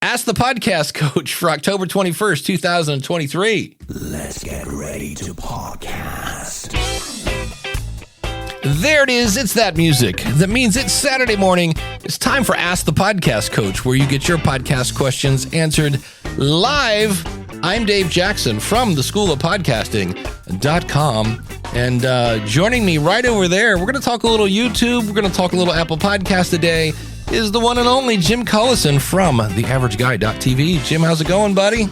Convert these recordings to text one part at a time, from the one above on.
Ask the Podcast Coach for October 21st, 2023. Let's get ready to podcast. There it is. It's that music. That means it's Saturday morning. It's time for Ask the Podcast Coach, where you get your podcast questions answered live. I'm Dave Jackson from the School of Podcasting.com. And joining me right over there, we're going to talk a little YouTube. We're going to talk a little Apple Podcast today. Is the one and only Jim Collison from theaverageguy.tv. Jim, how's it going, buddy?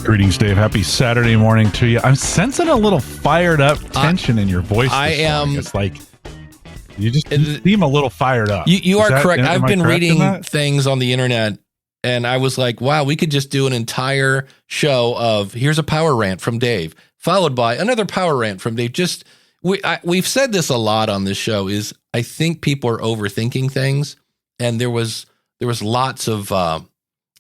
Greetings, Dave. Happy Saturday morning to you. I'm sensing a little fired up tension in your voice. I am. It's like you seem a little fired up. You are correct. I've been reading things on the internet, and I was like, wow, we could just do an entire show of here's a power rant from Dave, followed by another power rant from Dave. We've said this a lot on this show. Is I think people are overthinking things, and there was lots of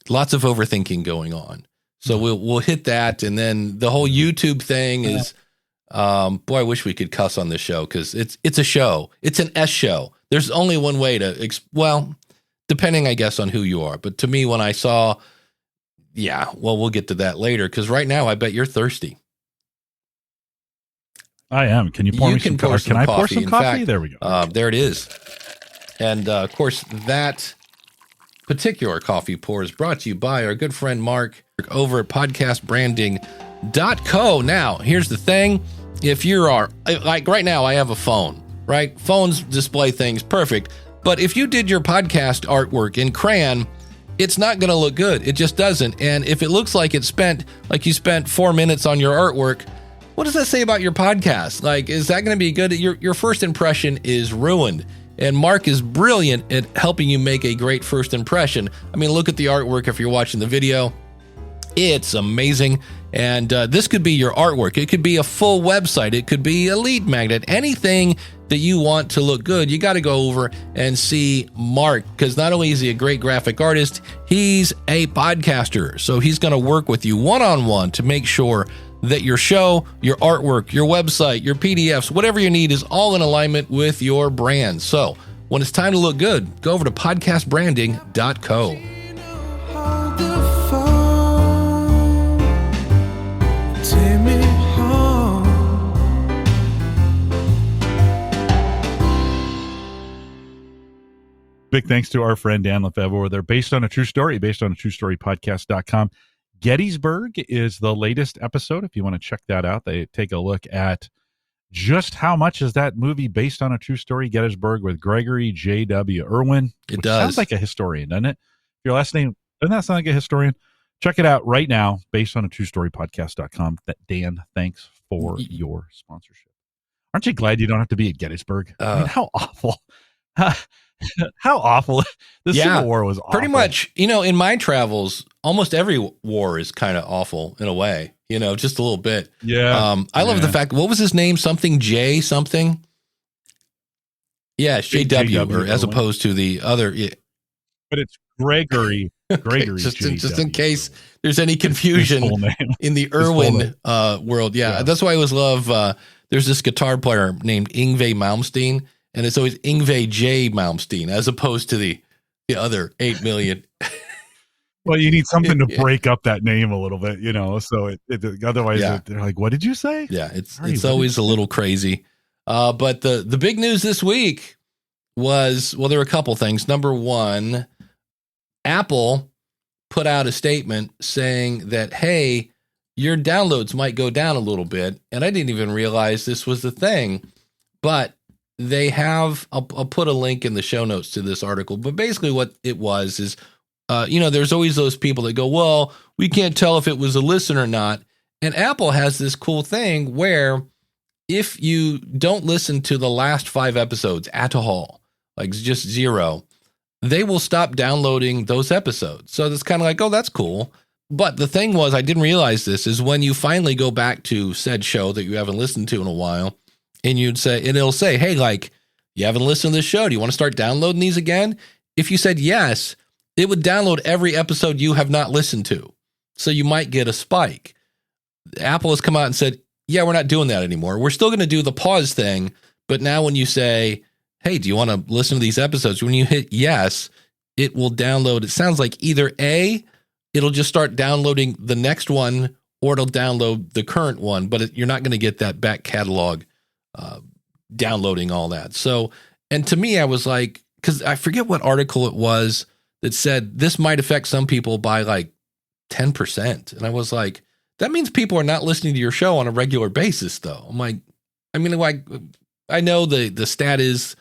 overthinking going on. So we'll hit that, and then the whole YouTube thing is, boy, I wish we could cuss on this show because it's a show. It's an S show. There's only one way to, depending, I guess, on who you are. But to me, when I saw, we'll get to that later because right now I bet you're thirsty. I am. Can you pour me some coffee? Can I pour some coffee? Fact, there we go. There it is. And of course, that particular coffee pour is brought to you by our good friend Mark over at podcastbranding.co. Now, here's the thing. If you are, like right now, I have a phone, right? Phones display things perfect. But if you did your podcast artwork in crayon, it's not going to look good. It just doesn't. And if it looks like you spent 4 minutes on your artwork, what does that say about your podcast? Like, is that going to be good? Your first impression is ruined. And Mark is brilliant at helping you make a great first impression. I mean, look at the artwork if you're watching the video. It's amazing. And this could be your artwork. It could be a full website. It could be a lead magnet. Anything that you want to look good, you got to go over and see Mark, because not only is he a great graphic artist, he's a podcaster. So he's going to work with you one-on-one to make sure that your show, your artwork, your website, your PDFs, whatever you need is all in alignment with your brand. So when it's time to look good, go over to podcastbranding.co. Big thanks to our friend Dan Lefebvre over there. Based on a true story podcast.com. Gettysburg is the latest episode. If you want to check that out, they take a look at just how much is that movie based on a true story, Gettysburg, with Gregory J.W. Irwin. It does. Sounds like a historian, doesn't it? Your last name, doesn't that sound like a historian? Check it out right now, based on a true story podcast.com. Dan, thanks for your sponsorship. Aren't you glad you don't have to be at Gettysburg? I mean, how awful. How awful. The Civil War was awful. Pretty much, in my travels, almost every war is kind of awful in a way, just a little bit. Yeah. I love the fact, what was his name? Something J something? Yeah, it's JW, or as opposed to the other. Yeah. But it's Gregory. Gregory. just in case there's any confusion in the Irwin world. Yeah, that's why I always love, there's this guitar player named Yngwie Malmsteen. And it's always Yngwie J. Malmsteen, as opposed to the other 8 million. Well, you need something to break up that name a little bit, so otherwise they're like, what did you say? Yeah, it's always a little crazy. But the big news this week was, there were a couple things. Number one, Apple put out a statement saying that, hey, your downloads might go down a little bit. And I didn't even realize this was the thing. But they have, I'll put a link in the show notes to this article, but basically what it was is, there's always those people that go, well, we can't tell if it was a listen or not. And Apple has this cool thing where if you don't listen to the last 5 episodes at all, like just 0, they will stop downloading those episodes. So it's kind of like, oh, that's cool. But the thing was, I didn't realize this, is when you finally go back to said show that you haven't listened to in a while, and it'll say, hey, like, you haven't listened to this show. Do you want to start downloading these again? If you said yes, it would download every episode you have not listened to. So you might get a spike. Apple has come out and said, yeah, we're not doing that anymore. We're still going to do the pause thing. But now when you say, hey, do you want to listen to these episodes? When you hit yes, it will download. It sounds like either A, it'll just start downloading the next one, or it'll download the current one, but you're not going to get that back catalog downloading all that. So, and to me, I was like, because I forget what article it was that said this might affect some people by like 10%. And I was like, that means people are not listening to your show on a regular basis, though. I'm like, I mean, like, I know the stat is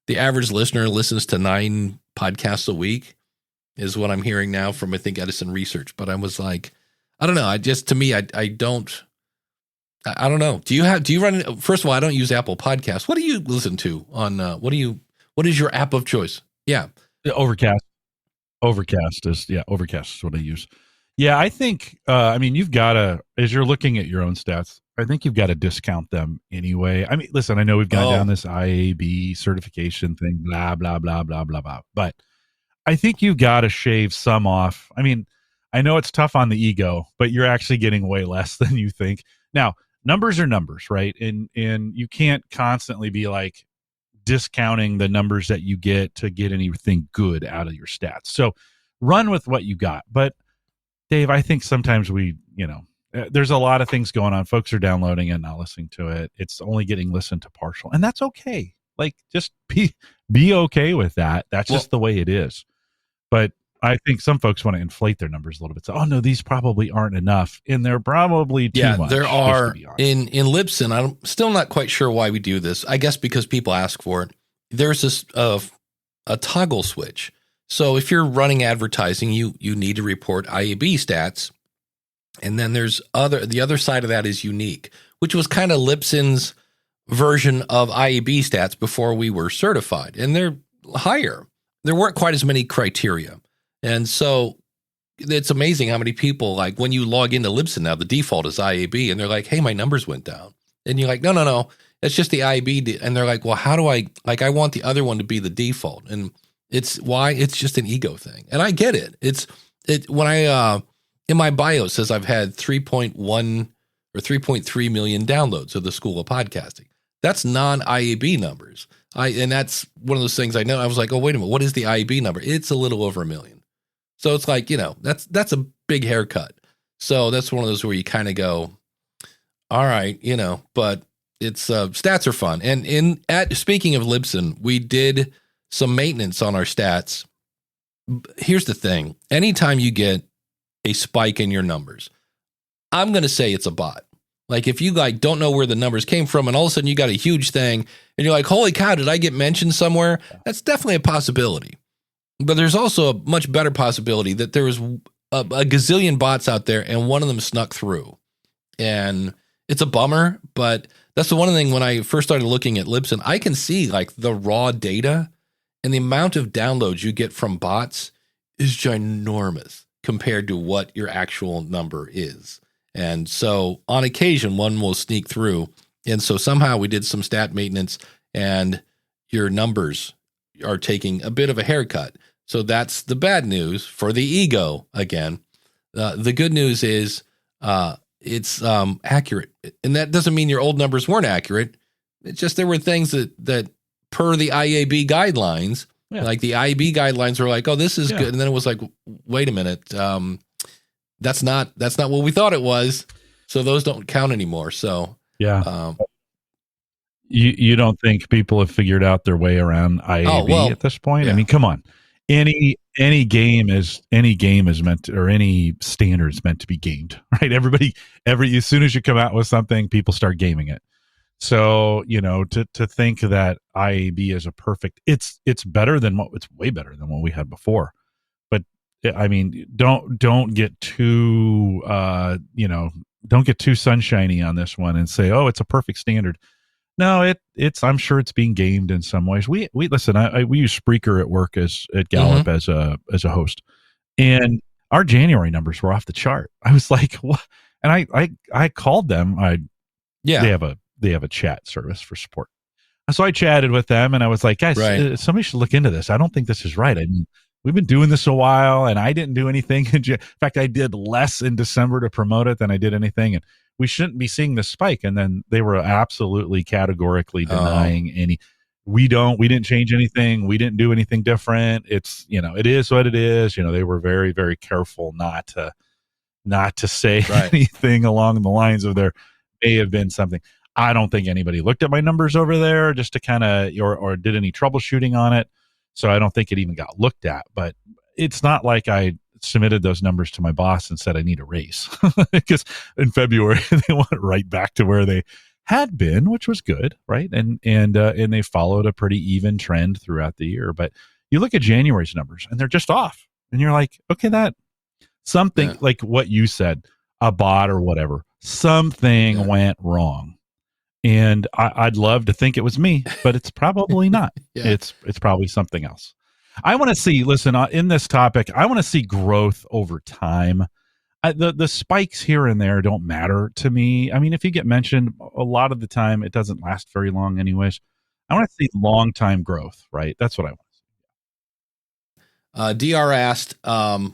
the average listener listens to 9 podcasts a week, is what I'm hearing now from, I think, Edison Research. But I was like, I don't know. I don't know. Do you run, first of all, I don't use Apple Podcasts. What do you listen to on, what is your app of choice? Yeah. Overcast is what I use. Yeah. I think, I mean, you've got to, as you're looking at your own stats, I think you've got to discount them anyway. I mean, listen, I know we've gone down this IAB certification thing, blah, blah, blah, blah, blah, blah. But I think you've got to shave some off. I mean, I know it's tough on the ego, but you're actually getting way less than you think. Now, numbers are numbers, right? And you can't constantly be like discounting the numbers that you get to get anything good out of your stats. So run with what you got. But Dave, I think sometimes there's a lot of things going on. Folks are downloading it, not listening to it. It's only getting listened to partial, and that's okay. Like, just be okay with that. That's just the way it is. But I think some folks want to inflate their numbers a little bit. So, oh no, these probably aren't enough, and they're probably too much. There are in Libsyn. I'm still not quite sure why we do this. I guess because people ask for it. There's this a toggle switch. So if you're running advertising, you need to report IAB stats, and then there's the other side of that is unique, which was kind of Libsyn's version of IAB stats before we were certified, and they're higher. There weren't quite as many criteria. And so it's amazing how many people, like when you log into Libsyn now, the default is IAB, and they're like, hey, my numbers went down. And you're like, no, it's just the IAB. And they're like, well, how do I want the other one to be the default? And it's just an ego thing. And I get it. When I, in my bio, it says I've had 3.1 or 3.3 million downloads of the School of Podcasting. That's non-IAB numbers. And that's one of those things I know. I was like, oh, wait a minute. What is the IAB number? It's a little over 1 million. So it's like, that's a big haircut. So that's one of those where you kind of go, all right, but it's stats are fun. And speaking of Libsyn, we did some maintenance on our stats. Here's the thing. Anytime you get a spike in your numbers, I'm going to say it's a bot. Like if you don't know where the numbers came from and all of a sudden you got a huge thing and you're like, holy cow, did I get mentioned somewhere? That's definitely a possibility. But there's also a much better possibility that there was a gazillion bots out there and one of them snuck through. And it's a bummer, but that's the one thing when I first started looking at Libsyn, I can see like the raw data and the amount of downloads you get from bots is ginormous compared to what your actual number is. And so on occasion, one will sneak through. And so somehow we did some stat maintenance and your numbers are taking a bit of a haircut. So that's the bad news for the ego again. The good news is it's accurate. And that doesn't mean your old numbers weren't accurate. It's just there were things that per the IAB guidelines, like the IAB guidelines were like, oh, this is good. And then it was like, wait a minute. That's not what we thought it was. So those don't count anymore. So you don't think people have figured out their way around IAB at this point? Yeah. I mean, come on. Any game is meant to, or any standard is meant to be gamed, right? As soon as you come out with something, people start gaming it. So, to think that IAB is a perfect, it's better than it's way better than what we had before. But I mean, don't get too, don't get too sunshiny on this one and say, oh, it's a perfect standard. No, I'm sure it's being gamed in some ways. We listen. We use Spreaker at work at Gallup as a host, and our January numbers were off the chart. I was like, what? And I called them. They have a chat service for support. So I chatted with them, and I was like, guys, somebody should look into this. I don't think this is right. I mean, we've been doing this a while, and I didn't do anything. In fact, I did less in December to promote it than I did anything, and we shouldn't be seeing this spike. And then they were absolutely categorically denying any. we didn't change anything. We didn't do anything different. It's, it is what it is. They were very, very careful not to say Right. anything along the lines of there may have been something. I don't think anybody looked at my numbers over there just to kind of, or did any troubleshooting on it. So I don't think it even got looked at, but it's not like I submitted those numbers to my boss and said I need a raise, because in February they went right back to where they had been, which was good, right? And they followed a pretty even trend throughout the year. But you look at January's numbers and they're just off, and you're like, okay, that something like what you said, a bot or whatever, something went wrong. And I'd love to think it was me, but it's probably not. It's probably something else. I want to see, listen, in this topic, I want to see growth over time. The spikes here and there don't matter to me. I mean, if you get mentioned a lot of the time, it doesn't last very long anyways. I want to see long time growth, right? That's what I want to see. DR asked,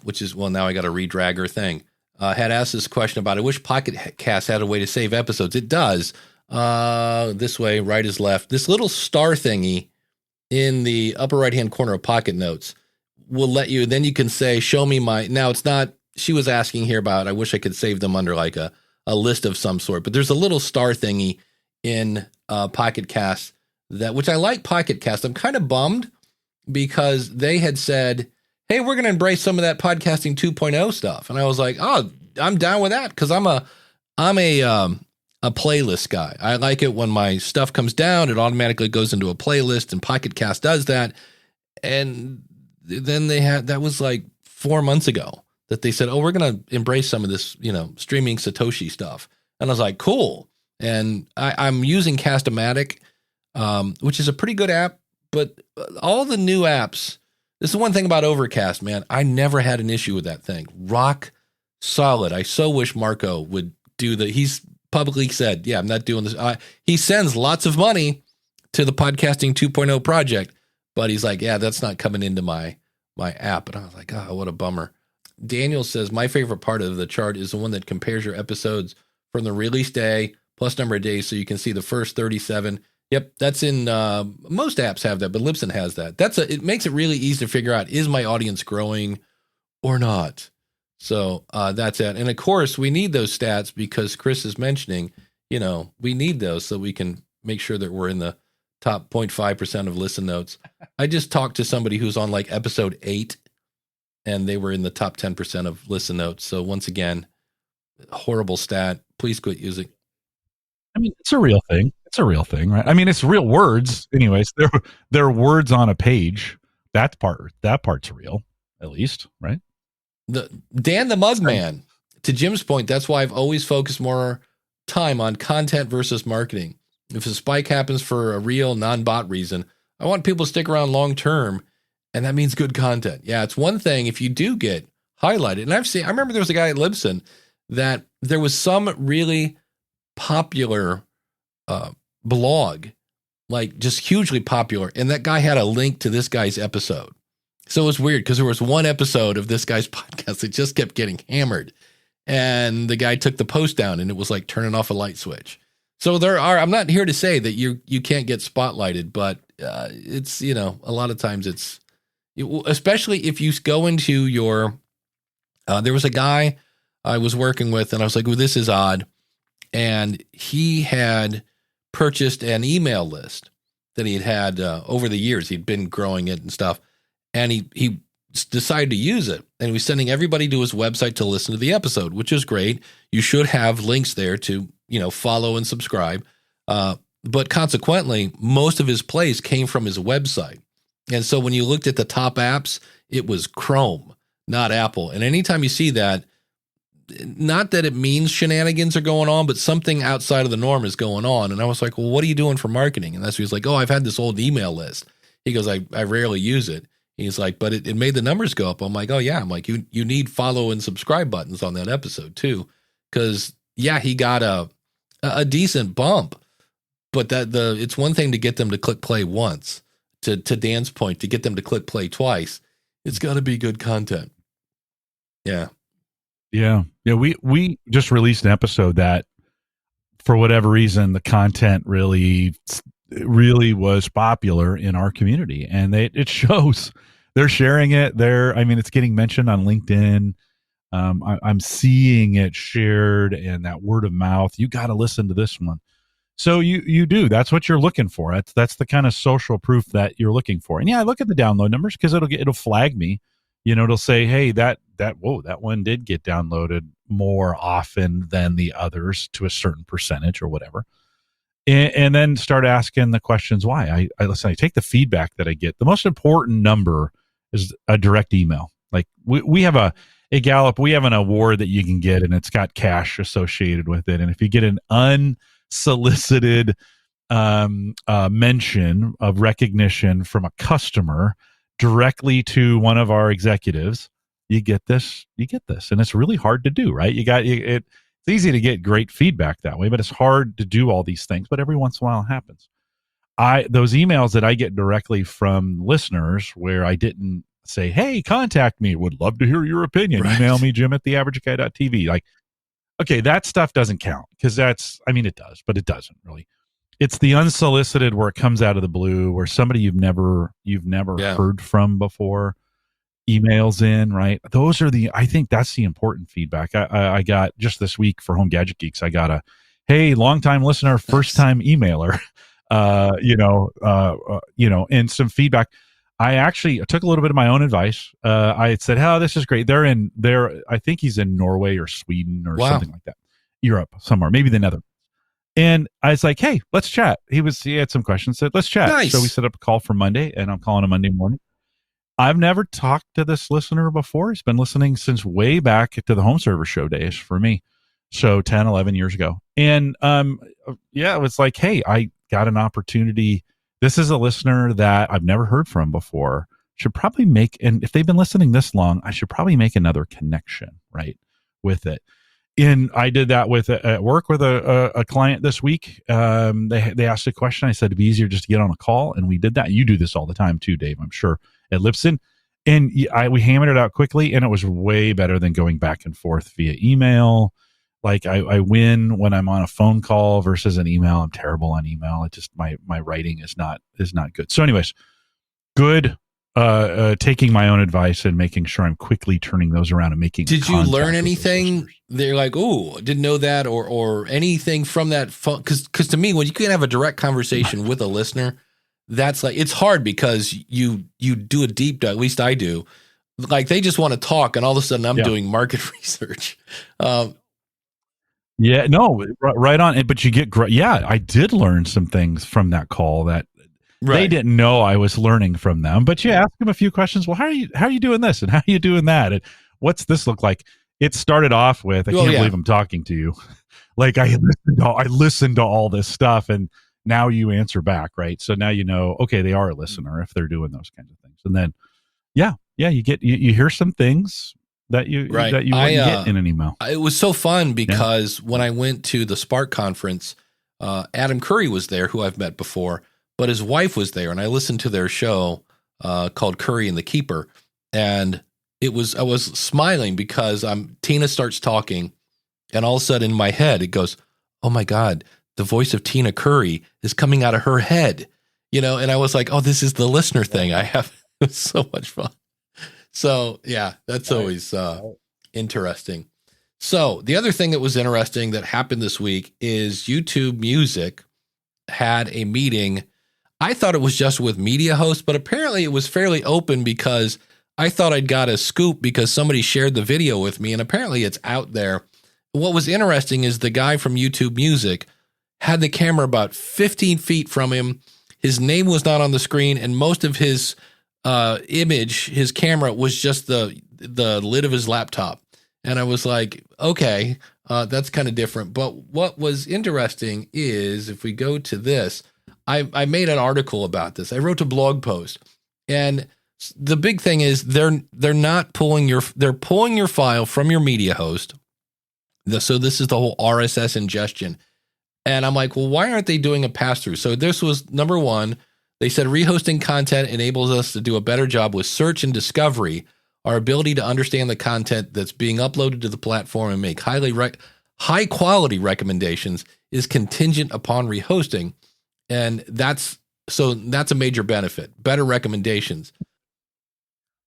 which is, well, now I got a redragger thing, had asked this question about, I wish Pocket Cast had a way to save episodes. It does. This way, right is left. This little star thingy in the upper right-hand corner of Pocket Notes will let you, then you can say, show me my, now it's not, she was asking here about, I wish I could save them under like a list of some sort, but there's a little star thingy in Pocket Cast that, which I like Pocket Cast. I'm kind of bummed because they had said, hey, we're going to embrace some of that podcasting 2.0 stuff. And I was like, oh, I'm down with that. Cause I'm a playlist guy. I like it when my stuff comes down, it automatically goes into a playlist, and Pocket Cast does that. And then that was like 4 months ago that they said, oh, we're going to embrace some of this, streaming Satoshi stuff. And I was like, cool. And I'm using Cast-O-Matic, which is a pretty good app, but all the new apps, this is one thing about Overcast, man. I never had an issue with that thing. Rock solid. I so wish Marco would do he's publicly said, yeah, I'm not doing this. He sends lots of money to the podcasting 2.0 project, but he's like, yeah, that's not coming into my app. And I was like, oh, what a bummer. Daniel says, my favorite part of the chart is the one that compares your episodes from the release day plus number of days, so you can see the first 37. Yep, that's in most apps have that, but Libsyn has that. It makes it really easy to figure out, is my audience growing or not? So that's it. And of course, we need those stats because Chris is mentioning, we need those so we can make sure that we're in the top 0.5% of listen notes. I just talked to somebody who's on like episode 8, and they were in the top 10% of listen notes. So once again, horrible stat. Please quit using. I mean, it's a real thing. It's a real thing, right? I mean, it's real words. Anyways, they're words on a page. That part's real, at least, right? Dan the Mugman, to Jim's point, that's why I've always focused more time on content versus marketing. If a spike happens for a real non-bot reason, I want people to stick around long term, and that means good content. Yeah, it's one thing if you do get highlighted. And I remember there was a guy at Libsyn that there was some really popular blog, like just hugely popular, and that guy had a link to this guy's episode. So it was weird because there was one episode of this guy's podcast that just kept getting hammered, and the guy took the post down, and it was like turning off a light switch. So I'm not here to say that you can't get spotlighted, but it's, a lot of times especially if you go into your, there was a guy I was working with, and I was like, well, this is odd. And he had purchased an email list that he had over the years. He'd been growing it and stuff. And he decided to use it. And he was sending everybody to his website to listen to the episode, which is great. You should have links there to, follow and subscribe. But consequently, most of his plays came from his website. And so when you looked at the top apps, it was Chrome, not Apple. And anytime you see that, not that it means shenanigans are going on, but something outside of the norm is going on. And I was like, well, what are you doing for marketing? And that's what he's like, oh, I've had this old email list. He goes, I rarely use it. He's like, but it made the numbers go up. I'm like, oh yeah. I'm like, you need follow and subscribe buttons on that episode too. Cause yeah, he got a decent bump, but it's one thing to get them to click play once. To Dan's point, to get them to click play twice, it's gotta be good content. Yeah. Yeah. Yeah. We just released an episode that for whatever reason, the content really really was popular in our community, and it shows. They're sharing it. It's getting mentioned on LinkedIn. I'm seeing it shared, and that word of mouth. You got to listen to this one. So you do. That's what you're looking for. That's the kind of social proof that you're looking for. And yeah, I look at the download numbers because it'll flag me. It'll say, hey, that one did get downloaded more often than the others to a certain percentage or whatever. And then start asking the questions why. I listen. I take the feedback that I get. The most important number is a direct email. Like we have a Gallup. We have an award that you can get, and it's got cash associated with it. And if you get an unsolicited mention of recognition from a customer directly to one of our executives, you get this, and it's really hard to do, right? It's easy to get great feedback that way, but it's hard to do all these things. But every once in a while it happens. Those emails that I get directly from listeners where I didn't say, hey, contact me, would love to hear your opinion. Right. Email me, Jim@theaverageguy.tv. Like, okay, that stuff doesn't count because it does, but it doesn't really. It's the unsolicited where it comes out of the blue, where somebody you've never heard from before emails in, right? Those are I think that's the important feedback. I got just this week for Home Gadget Geeks. I got a, hey, longtime listener, first time emailer, and some feedback. I actually took a little bit of my own advice. I said, "Oh, this is great." I think he's in Norway or Sweden or something like that, Europe somewhere, maybe the Netherlands. And I was like, "Hey, let's chat." He had some questions. Said, "Let's chat." Nice. So we set up a call for Monday, and I'm calling him Monday morning. I've never talked to this listener before. He's been listening since way back to the Home Server Show days for me, so 10, 11 years ago. And it was like, "Hey, I got an opportunity." This is a listener that I've never heard from before. Should probably and if they've been listening this long, I should probably make another connection, right, with it. And I did that at work with a client this week. They asked a question. I said it'd be easier just to get on a call, and we did that. You do this all the time too, Dave, I'm sure, at Lipson. And we hammered it out quickly, and it was way better than going back and forth via email. Like I win when I'm on a phone call versus an email. I'm terrible on email. It just my writing is not good. So anyways, good taking my own advice and making sure I'm quickly turning those around and making. Did you learn anything? They're like, oh, didn't know that, or anything from that phone? Because to me, when you can have a direct conversation with a listener, that's like, it's hard because you do a deep dive. At least I do. Like they just want to talk, and all of a sudden I'm doing market research. Yeah, no, right on. But you get great. Yeah, I did learn some things from that call that they didn't know I was learning from them. But you ask them a few questions. Well, how are you doing this, and how are you doing that, and what's this look like? It started off with, I can't believe I'm talking to you. Like I listened to all this stuff, and now you answer back, right? So now you know, okay, they are a listener if they're doing those kinds of things. And then, you hear some things that you wouldn't get in an email. It was so fun because when I went to the Spark conference, Adam Curry was there, who I've met before, but his wife was there, and I listened to their show called Curry and the Keeper, and I was smiling because Tina starts talking, and all of a sudden in my head it goes, "Oh my God, the voice of Tina Curry is coming out of her head," and I was like, "Oh, this is the listener thing I have." It was so much fun. So yeah, that's always interesting. So the other thing that was interesting that happened this week is YouTube Music had a meeting. I thought it was just with media hosts, but apparently it was fairly open because I thought I'd got a scoop because somebody shared the video with me, and apparently it's out there. What was interesting is the guy from YouTube Music had the camera about 15 feet from him. His name was not on the screen, and most of his his camera was just the lid of his laptop. And I was like, okay, that's kind of different. But what was interesting is if we go to this, I made an article about this. I wrote a blog post, and the big thing is they're not pulling they're pulling your file from your media host. So this is the whole RSS ingestion. And I'm like, well, why aren't they doing a pass through? So this was number one. They said rehosting content enables us to do a better job with search and discovery. Our ability to understand the content that's being uploaded to the platform and make high quality recommendations is contingent upon rehosting. And that's a major benefit. Better recommendations.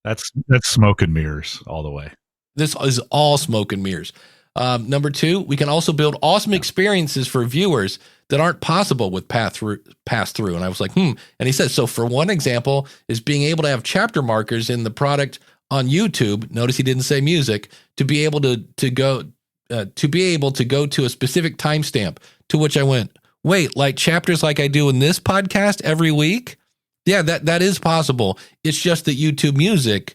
That's smoke and mirrors all the way. This is all smoke and mirrors. Number 2, we can also build awesome experiences for viewers that aren't possible with pass through. And I was like, And he says, so for one example is being able to have chapter markers in the product on YouTube. Notice he didn't say music, to be able to go to a specific timestamp. To which I went, wait, like chapters like I do in this podcast every week? Yeah, that is possible. It's just that YouTube Music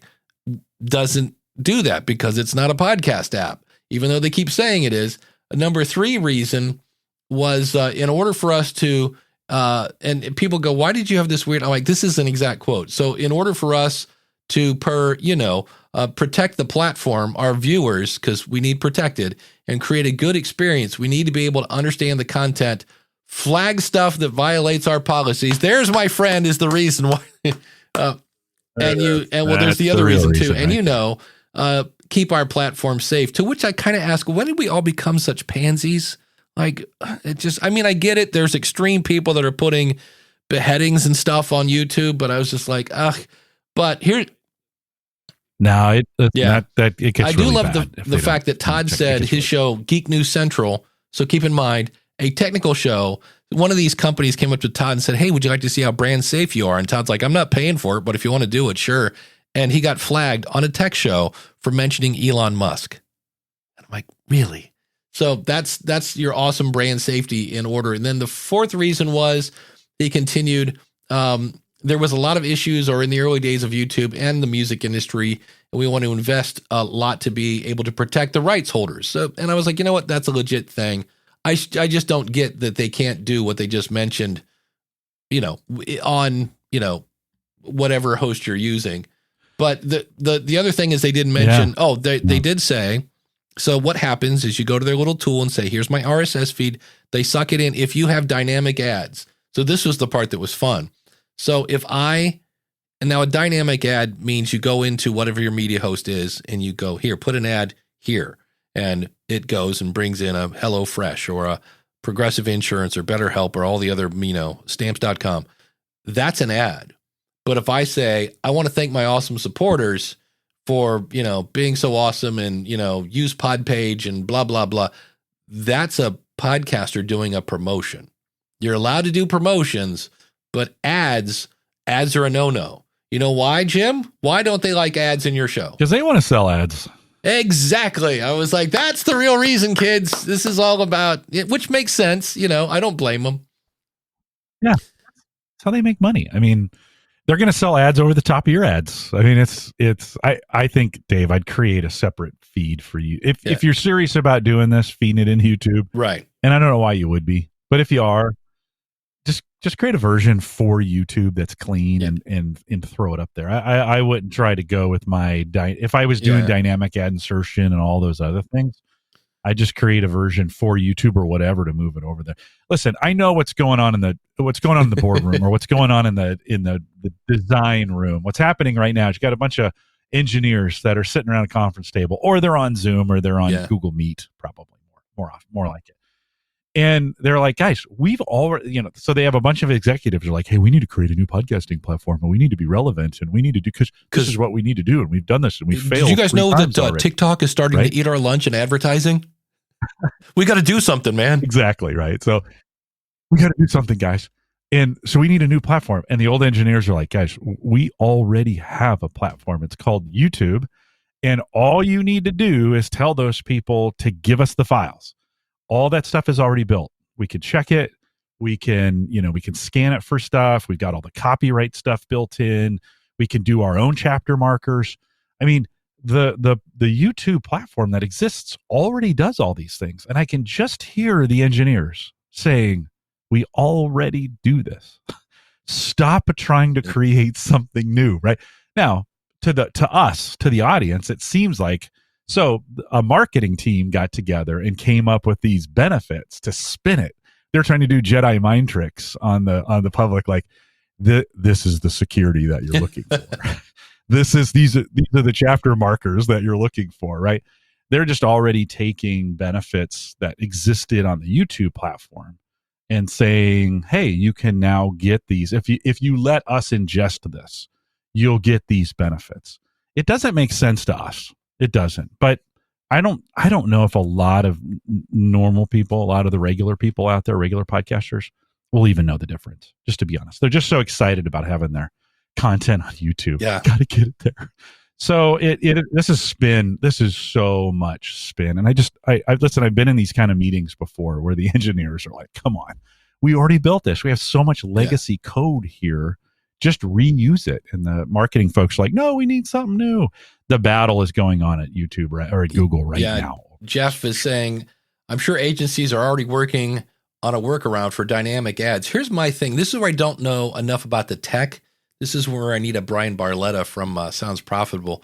doesn't do that because it's not a podcast app, even though they keep saying it is. Number 3 reason was in order for us to, and people go, why did you have this weird? I'm like, this is an exact quote. So in order for us to protect the platform, our viewers, because we need protected, and create a good experience, we need to be able to understand the content, flag stuff that violates our policies. There's my friend is the reason why. There's the other reason too. And keep our platform safe. To which I kind of ask, when did we all become such pansies? Like, I get it. There's extreme people that are putting beheadings and stuff on YouTube, but I was just like, but here. No, it gets I do really love bad the fact that Todd said his show, Geek News Central. So keep in mind, a technical show. One of these companies came up to Todd and said, hey, would you like to see how brand safe you are? And Todd's like, I'm not paying for it, but if you want to do it, sure. And he got flagged on a tech show for mentioning Elon Musk. And I'm like, really? So that's your awesome brand safety in order. And then the 4th reason was, he continued, there was a lot of issues, or in the early days of YouTube and the music industry, and we want to invest a lot to be able to protect the rights holders. So, and I was like, you know what? That's a legit thing. I just don't get that they can't do what they just mentioned, on, whatever host you're using. But the other thing is they didn't mention, they did say, so what happens is you go to their little tool and say, here's my RSS feed. They suck it in if you have dynamic ads. So this was the part that was fun. So and now a dynamic ad means you go into whatever your media host is and you go, here, put an ad here. And it goes and brings in a HelloFresh or a Progressive Insurance or BetterHelp or all the other, stamps.com. That's an ad. But if I say, I want to thank my awesome supporters for, being so awesome and, use Podpage and blah, blah, blah, that's a podcaster doing a promotion. You're allowed to do promotions, but ads are a no-no. You know why, Jim? Why don't they like ads in your show? Because they want to sell ads. Exactly. I was like, that's the real reason, kids. This is all about it, which makes sense. I don't blame them. Yeah. That's how they make money. I mean, they're going to sell ads over the top of your ads. I mean, I think, Dave, I'd create a separate feed for you. If you're serious about doing this, feeding it into YouTube. Right. And I don't know why you would be, but if you are, just create a version for YouTube that's clean and throw it up there. I wouldn't try to go with if I was doing dynamic ad insertion and all those other things, I just create a version for YouTube or whatever to move it over there. Listen, I know what's going on in the boardroom or what's going on in the design room. What's happening right now is you got a bunch of engineers that are sitting around a conference table, or they're on Zoom or they're on Google Meet, probably more like it. And they're like, guys, we've already, so they have a bunch of executives who are like, hey, we need to create a new podcasting platform and we need to be relevant and we need to do, because this is what we need to do. And we've done this and we've failed. Did you guys know that TikTok is starting to eat our lunch in advertising? We got to do something, man. Exactly. Right. So we got to do something, guys. And so we need a new platform. And the old engineers are like, guys, we already have a platform. It's called YouTube. And all you need to do is tell those people to give us the files. All that stuff is already built. We can check it. We can scan it for stuff. We've got all the copyright stuff built in. We can do our own chapter markers. I mean, the YouTube platform that exists already does all these things. And I can just hear the engineers saying, we already do this. Stop trying to create something new, right? Now, to the audience, it seems like, so a marketing team got together and came up with these benefits to spin it. They're trying to do Jedi mind tricks on the public, like this is the security that you're looking for. These are the chapter markers that you're looking for, right? They're just already taking benefits that existed on the YouTube platform and saying, hey, you can now get these. If you let us ingest this, you'll get these benefits. It doesn't make sense to us. It doesn't. But I don't know if a lot of normal people, a lot of the regular people out there, regular podcasters, will even know the difference, just to be honest. They're just so excited about having their content on YouTube. Yeah. Got to get it there. So this is spin. This is so much spin. And listen, I've been in these kind of meetings before where the engineers are like, come on, we already built this. We have so much legacy code here. Just reuse it. And the marketing folks are like, no, we need something new. The battle is going on at YouTube or at Google right now. Jeff is saying, I'm sure agencies are already working on a workaround for dynamic ads. Here's my thing. This is where I don't know enough about the tech. This is where I need a Brian Barletta from Sounds Profitable.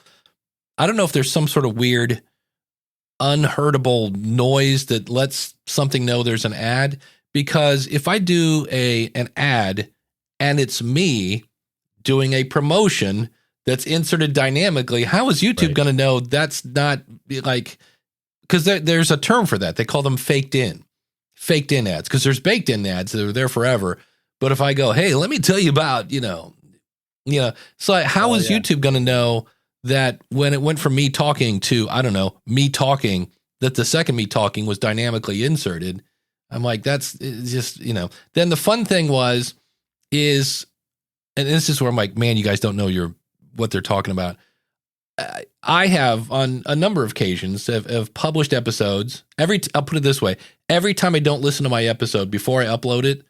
I don't know if there's some sort of weird, unheardable noise that lets something know there's an ad. Because if I do an ad and it's me doing a promotion that's inserted dynamically, how is YouTube going to know that's not like, because there's a term for that. They call them faked in ads, because there's baked in ads that are there forever. But if I go, hey, let me tell you about, so how is YouTube going to know that when it went from me talking to, I don't know, me talking, that the second me talking was dynamically inserted? I'm like, that's just, Then the fun thing is, and this is where I'm like, man, you guys don't know what they're talking about. I have on a number of occasions have published episodes. I'll put it this way. Every time I don't listen to my episode before I upload it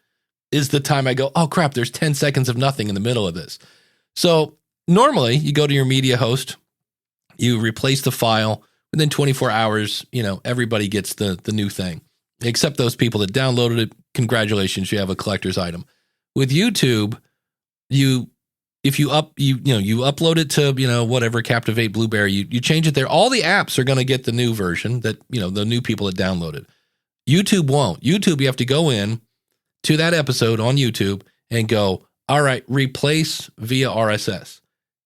is the time I go, oh crap, there's 10 seconds of nothing in the middle of this. So normally you go to your media host, you replace the file within 24 hours, everybody gets the new thing, except those people that downloaded it. Congratulations, you have a collector's item. With YouTube, if you upload it to, whatever, Captivate, Blueberry, you change it there. All the apps are going to get the new version that, the new people that downloaded. YouTube won't. YouTube, you have to go in to that episode on YouTube and go, all right, replace via RSS.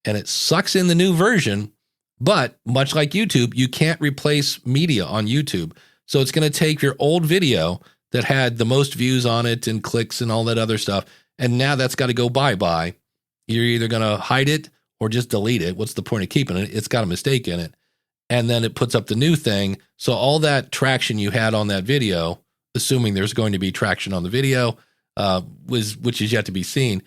And it sucks in the new version, but much like YouTube, you can't replace media on YouTube. So it's going to take your old video that had the most views on it and clicks and all that other stuff, and now that's got to go bye-bye. You're either going to hide it or just delete it. What's the point of keeping it? It's got a mistake in it. And then it puts up the new thing. So all that traction you had on that video, assuming there's going to be traction on the video, which is yet to be seen,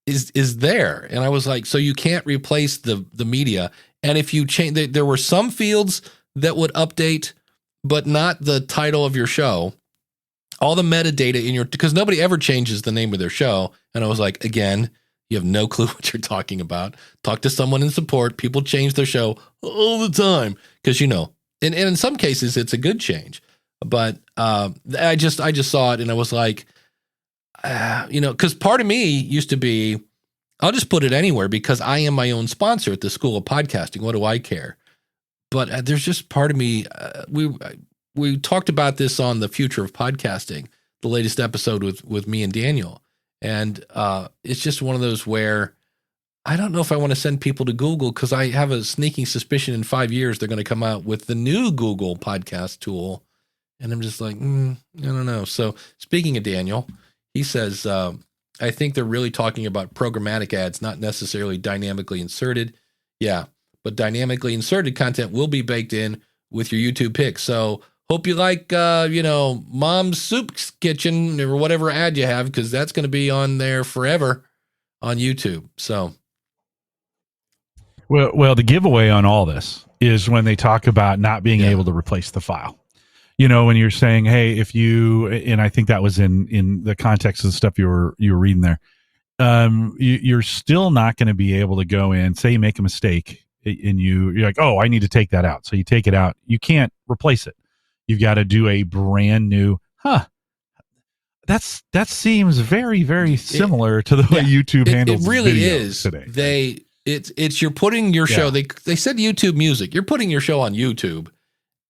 is there. And I was like, so you can't replace the media. And if you change, there were some fields that would update, but not the title of your show. All the metadata because nobody ever changes the name of their show. And I was like, again, you have no clue what you're talking about. Talk to someone in support. People change their show all the time because, and in some cases it's a good change. But I just saw it and I was like, because part of me used to be, I'll just put it anywhere because I am my own sponsor at the School of Podcasting. What do I care? But there's just part of me. We talked about this on the Future of Podcasting, the latest episode with me and Daniel. And it's just one of those where I don't know if I want to send people to Google because I have a sneaking suspicion in 5 years they're going to come out with the new Google podcast tool. And I'm just like, I don't know. So speaking of Daniel, he says, I think they're really talking about programmatic ads, not necessarily dynamically inserted. Yeah, but dynamically inserted content will be baked in with your YouTube picks. So hope you like, Mom's Soup Kitchen or whatever ad you have, because that's going to be on there forever on YouTube. So, well, the giveaway on all this is when they talk about not being able to replace the file. When you're saying, hey, if you, and I think that was in the context of the stuff you were reading there, you're still not going to be able to go in, say you make a mistake, and you're like, oh, I need to take that out. So you take it out. You can't replace it. You've got to do a brand new, that seems very, very similar to the way YouTube handles it really video is today. It's you're putting your show, they said YouTube Music, you're putting your show on YouTube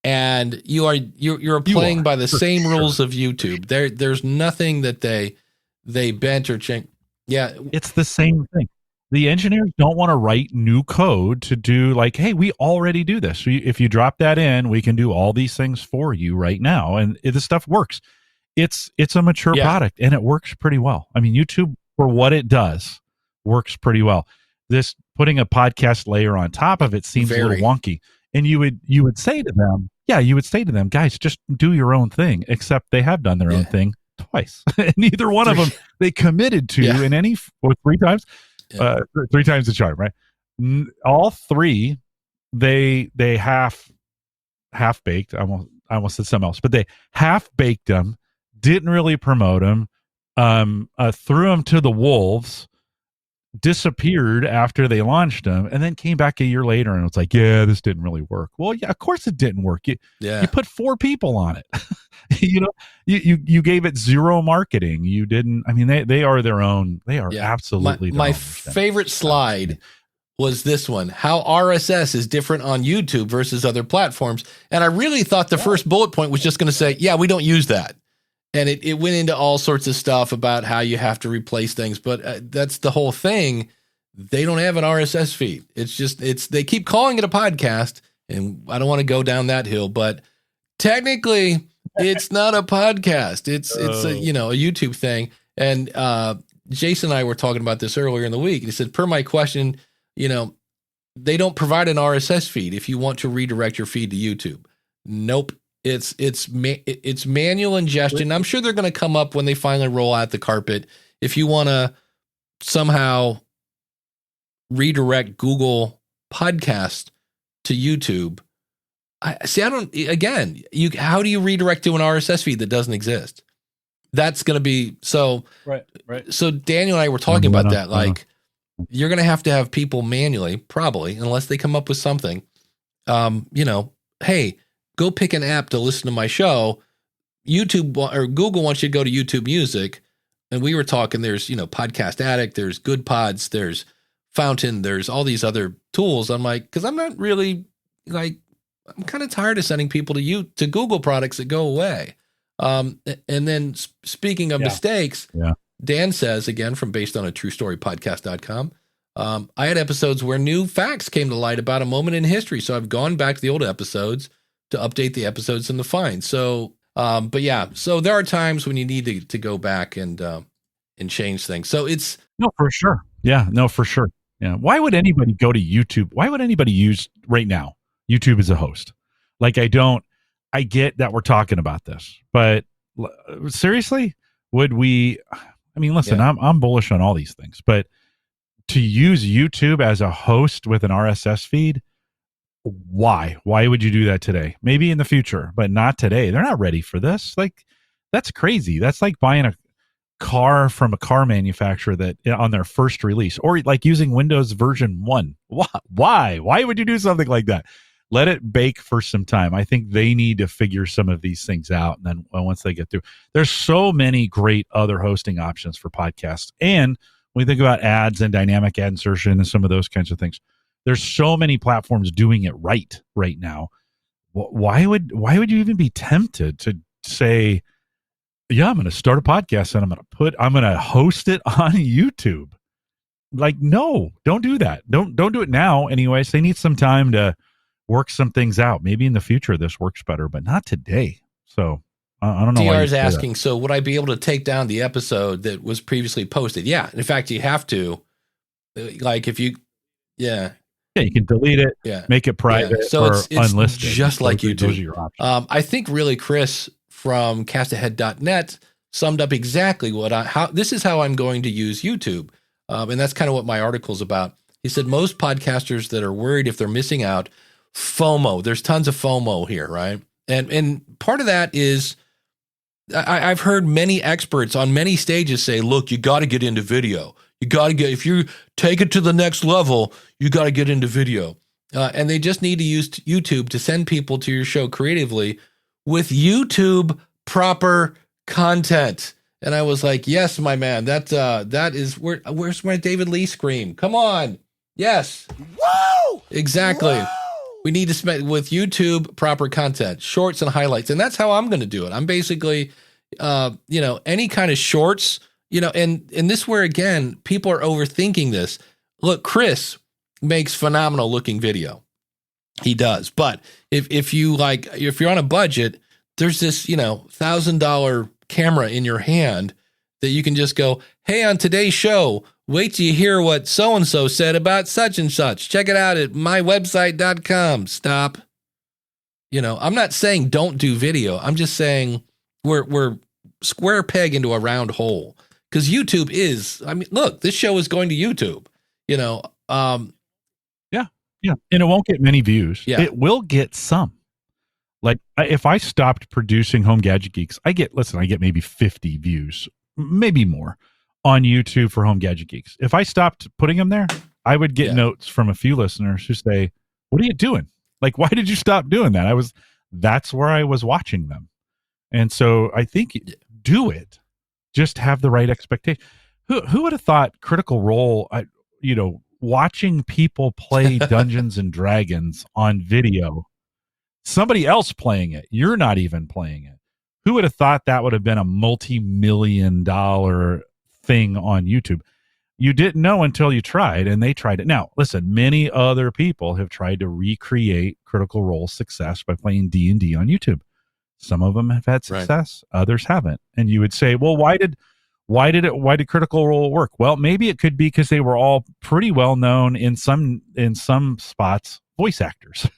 and you're playing by the same rules of YouTube. There's nothing that they bent or changed. Yeah. It's the same thing. The engineers don't want to write new code to do like, hey, we already do this. If you drop that in, we can do all these things for you right now. And this stuff works. it's a mature product and it works pretty well. I mean, YouTube, for what it does, works pretty well. This putting a podcast layer on top of it seems a little wonky. And you would say to them, guys, just do your own thing, except they have done their own thing twice. And neither one of them they committed to in any, or 3 times, 3 times the charm, right? All 3, they half baked. I almost said something else, but they half baked them, didn't really promote them, threw them to the wolves, disappeared after they launched them, and then came back a year later and was like, yeah, this didn't really work. Well, yeah, of course it didn't work. You put 4 people on it. You gave it 0 marketing. You didn't. I mean, they are their own. They are absolutely my favorite slide was this one: how RSS is different on YouTube versus other platforms. And I really thought the first bullet point was just going to say, yeah, we don't use that. And it went into all sorts of stuff about how you have to replace things. But that's the whole thing. They don't have an RSS feed. They keep calling it a podcast. And I don't want to go down that hill, but technically it's not a podcast. It's a YouTube thing. And Jason and I were talking about this earlier in the week. He said, per my question, they don't provide an RSS feed if you want to redirect your feed to YouTube. Nope. It's manual ingestion. I'm sure they're going to come up when they finally roll out the carpet. If you want to somehow redirect Google Podcast to YouTube, how do you redirect to an RSS feed that doesn't exist? That's going to be so. Right. So Daniel and I were talking about that. Like, you're going to have people manually, probably, unless they come up with something. Hey, go pick an app to listen to my show. YouTube or Google wants you to go to YouTube Music. And we were talking, there's, Podcast Addict, there's Good Pods, there's Fountain, there's all these other tools. I'm like, because I'm not really I'm kind of tired of sending people to Google products that go away. And then speaking of mistakes, Dan says, again, from based on a true story podcast.com, I had episodes where new facts came to light about a moment in history. So I've gone back to the old episodes to update the episodes and the find. So, so there are times when you need to go back and change things. So it's for sure. Yeah, for sure. Yeah. Why would anybody go to YouTube? Why would anybody use right now YouTube as a host? Like, I get that we're talking about this, but seriously, would we, I mean, listen, I'm bullish on all these things, but to use YouTube as a host with an RSS feed, why would you do that today? Maybe in the future, but not today. They're not ready for this. Like, that's crazy. That's like buying a car from a car manufacturer that on their first release, or like using Windows version 1. Why would you do something like that? Let it bake for some time. I think they need to figure some of these things out. And then once they get through, there's so many great other hosting options for podcasts. And when you think about ads and dynamic ad insertion and some of those kinds of things, there's so many platforms doing it right now. Why would you even be tempted to say, yeah, I'm going to start a podcast and I'm going to host it on YouTube? Like, no, don't do that. Don't do it now. Anyways, they need some time to work some things out. Maybe in the future this works better, but not today. So I don't know. DR is asking, so would I be able to take down the episode that was previously posted? Yeah. In fact, you have to. Like, if you, you can delete it, make it private, so or it's unlisted. Just like YouTube. Those are your options. I think really Chris from castahead.net summed up exactly this is how I'm going to use YouTube. And that's kind of what my article's about. He said, most podcasters that are worried if they're missing out, FOMO. There's tons of FOMO here, right? And part of that is I've heard many experts on many stages say, look, you got to get into video. If you take it to the next level, you got to get into video. And they just need to use YouTube to send people to your show creatively with YouTube proper content. And I was like, yes, my man, that is where's my David Lee scream? Come on. Yes. Whoa! Exactly. Whoa! We need to spend with YouTube proper content, shorts and highlights. And that's how I'm going to do it. I'm basically, any kind of shorts, and this where, again, people are overthinking this. Look, Chris makes phenomenal looking video. He does. But if you're on a budget, there's this, $1,000 camera in your hand that you can just go, hey, on today's show, wait till you hear what so-and-so said about such and such. Check it out at mywebsite.com. Stop. I'm not saying don't do video. I'm just saying we're square peg into a round hole, because YouTube is, look, this show is going to YouTube, Yeah. And it won't get many views. Yeah. It will get some. Like, if I stopped producing Home Gadget Geeks, I get maybe 50 views, maybe more, on YouTube for Home Gadget Geeks. If I stopped putting them there, I would get notes from a few listeners who say, what are you doing? Like, why did you stop doing that? That's where I was watching them. And so I think do it. Just have the right expectation. Who would have thought Critical Role, watching people play Dungeons and Dragons on video, somebody else playing it, you're not even playing it. Who would have thought that would have been a multi-million-dollar thing on YouTube? You didn't know until you tried, and they tried it. Now, listen, many other people have tried to recreate Critical Role success by playing D&D on YouTube. Some of them have had success, others haven't. And you would say, well, why did Critical Role work? Well, maybe it could be because they were all pretty well known in some spots, voice actors.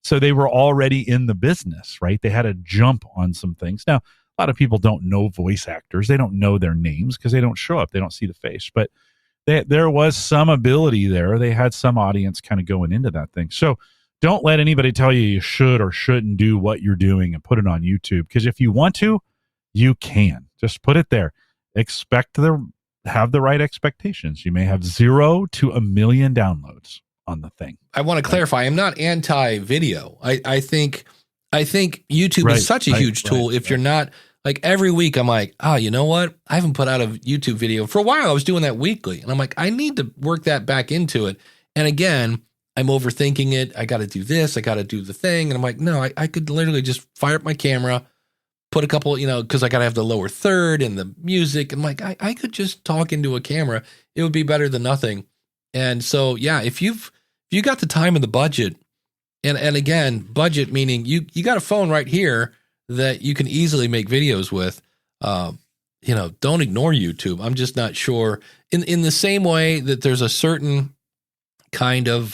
So they were already in the business, right? They had a jump on some things. Now, a lot of people don't know voice actors. They don't know their names because they don't show up. They don't see the face. But there was some ability there. They had some audience kind of going into that thing. So don't let anybody tell you should or shouldn't do what you're doing and put it on YouTube. Because if you want to, you can. Just put it there. Have the right expectations. You may have 0 to 1 million downloads on the thing. I want to clarify, I'm not anti-video. I think YouTube is such a huge tool. If you're not, like, every week I'm like, you know what? I haven't put out a YouTube video. For a while I was doing that weekly, and I'm like, I need to work that back into it. And again, I'm overthinking it. I got to do this. I got to do the thing. And I'm like, no, I could literally just fire up my camera, put a couple, because I got to have the lower third and the music. I'm like, I could just talk into a camera. It would be better than nothing. And so, yeah, if you got the time and the budget, and again, budget meaning you got a phone right here that you can easily make videos with, don't ignore YouTube. I'm just not sure. In the same way that there's a certain kind of,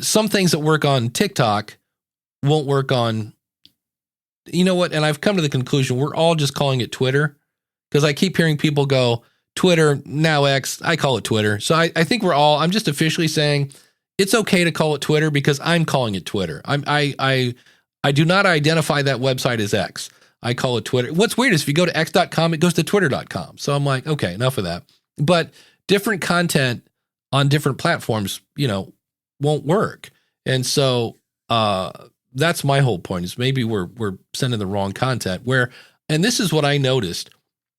some things that work on TikTok won't work on, you know what? And I've come to the conclusion, we're all just calling it Twitter, because I keep hearing people go, Twitter, now X, I call it Twitter. So I think I'm just officially saying it's okay to call it Twitter, because I'm calling it Twitter. I do not identify that website as X. I call it Twitter. What's weird is if you go to x.com, it goes to twitter.com. So I'm like, okay, enough of that. But different content on different platforms, won't work. And so that's my whole point, is maybe we're sending the wrong content and this is what I noticed.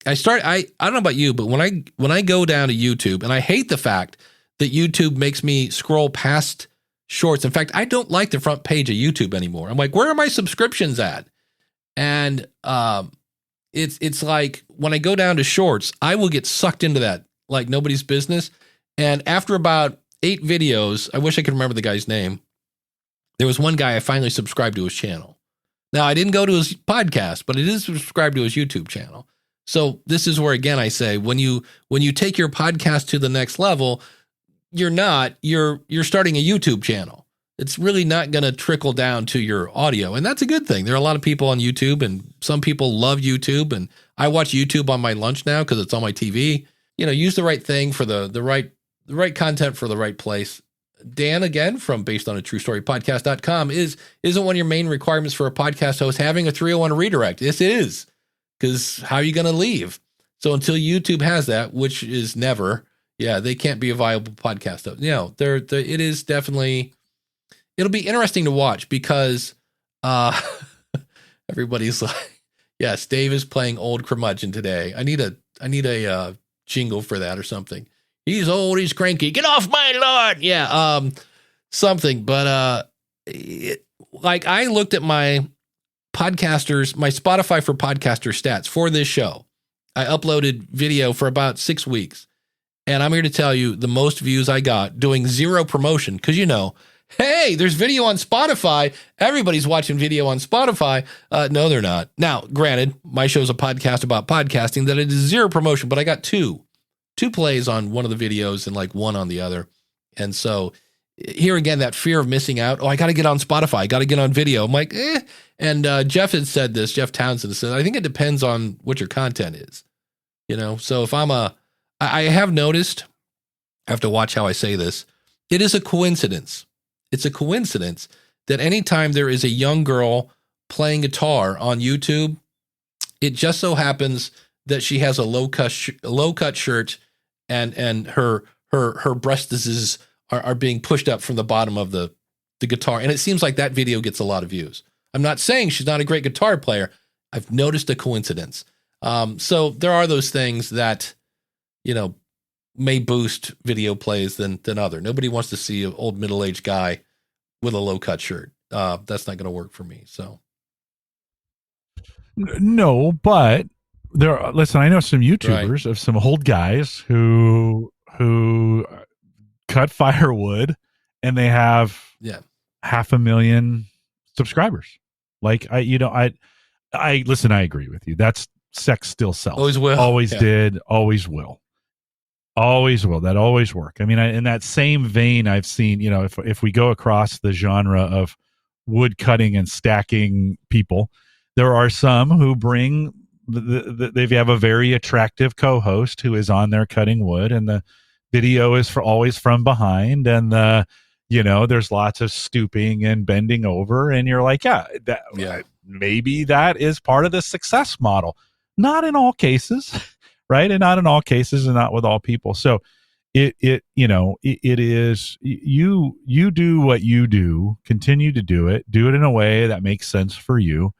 I don't know about you, but when I go down to YouTube, and I hate the fact that YouTube makes me scroll past shorts. In fact, I don't like the front page of YouTube anymore. I'm like, where are my subscriptions at? And it's like when I go down to shorts, I will get sucked into that like nobody's business. And after about 8 videos, I wish I could remember the guy's name. There was one guy I finally subscribed to his channel. Now, I didn't go to his podcast, but I did subscribe to his YouTube channel. So this is where, again, I say, when you take your podcast to the next level, you're starting a YouTube channel. It's really not going to trickle down to your audio. And that's a good thing. There are a lot of people on YouTube, and some people love YouTube. And I watch YouTube on my lunch now because it's on my TV. Use the right thing for the right content for the right place. Dan, again, from based on a true story podcast.com, isn't one of your main requirements for a podcast host having a 301 redirect? Yes, it is. Because how are you going to leave? So until YouTube has that, which is never, they can't be a viable podcast host. It is definitely, it'll be interesting to watch, because everybody's like, yes, Dave is playing old curmudgeon today. I need a jingle for that or something. He's old, he's cranky. Get off my lawn. Yeah, something. But I looked at my Spotify for podcaster stats for this show. I uploaded video for about 6 weeks. And I'm here to tell you the most views I got doing zero promotion. Because, Hey, there's video on Spotify. Everybody's watching video on Spotify. No, they're not. Now, granted, my show's a podcast about podcasting that it is zero promotion, but I got two plays on one of the videos and like one on the other. And so here again, that fear of missing out. Oh, I got to get on Spotify. I got to get on video. I'm like, eh. And Jeff had said this, Jeff Townsend said, I think it depends on what your content is. You know, so if I have noticed, I have to watch how I say this. It is a coincidence. It's a coincidence that anytime there is a young girl playing guitar on YouTube, it just so happens that she has a low cut shirt and her breasts are being pushed up from the bottom of the guitar. And it seems like that video gets a lot of views. I'm not saying she's not a great guitar player. I've noticed a coincidence. So there are those things that, you know, may boost video plays than other. Nobody wants to see an old middle-aged guy with a low-cut shirt. That's not going to work for me. So no, but listen, I know some YouTubers of some old guys who cut firewood and they have 500,000 subscribers. Like I listen, I agree with you. That's sex still sells. Always will. Always did. Always will. Always will. That always work. I mean, in that same vein, I've seen, you know, if we go across the genre of wood cutting and stacking people, there are some who bring, they have a very attractive co-host who is on there cutting wood, and the video is always from behind, and there's lots of stooping and bending over, and you're like, maybe that is part of the success model. Not in all cases. Right. And not in all cases and not with all people. So it is, you do what you do, continue to do it in a way that makes sense for you,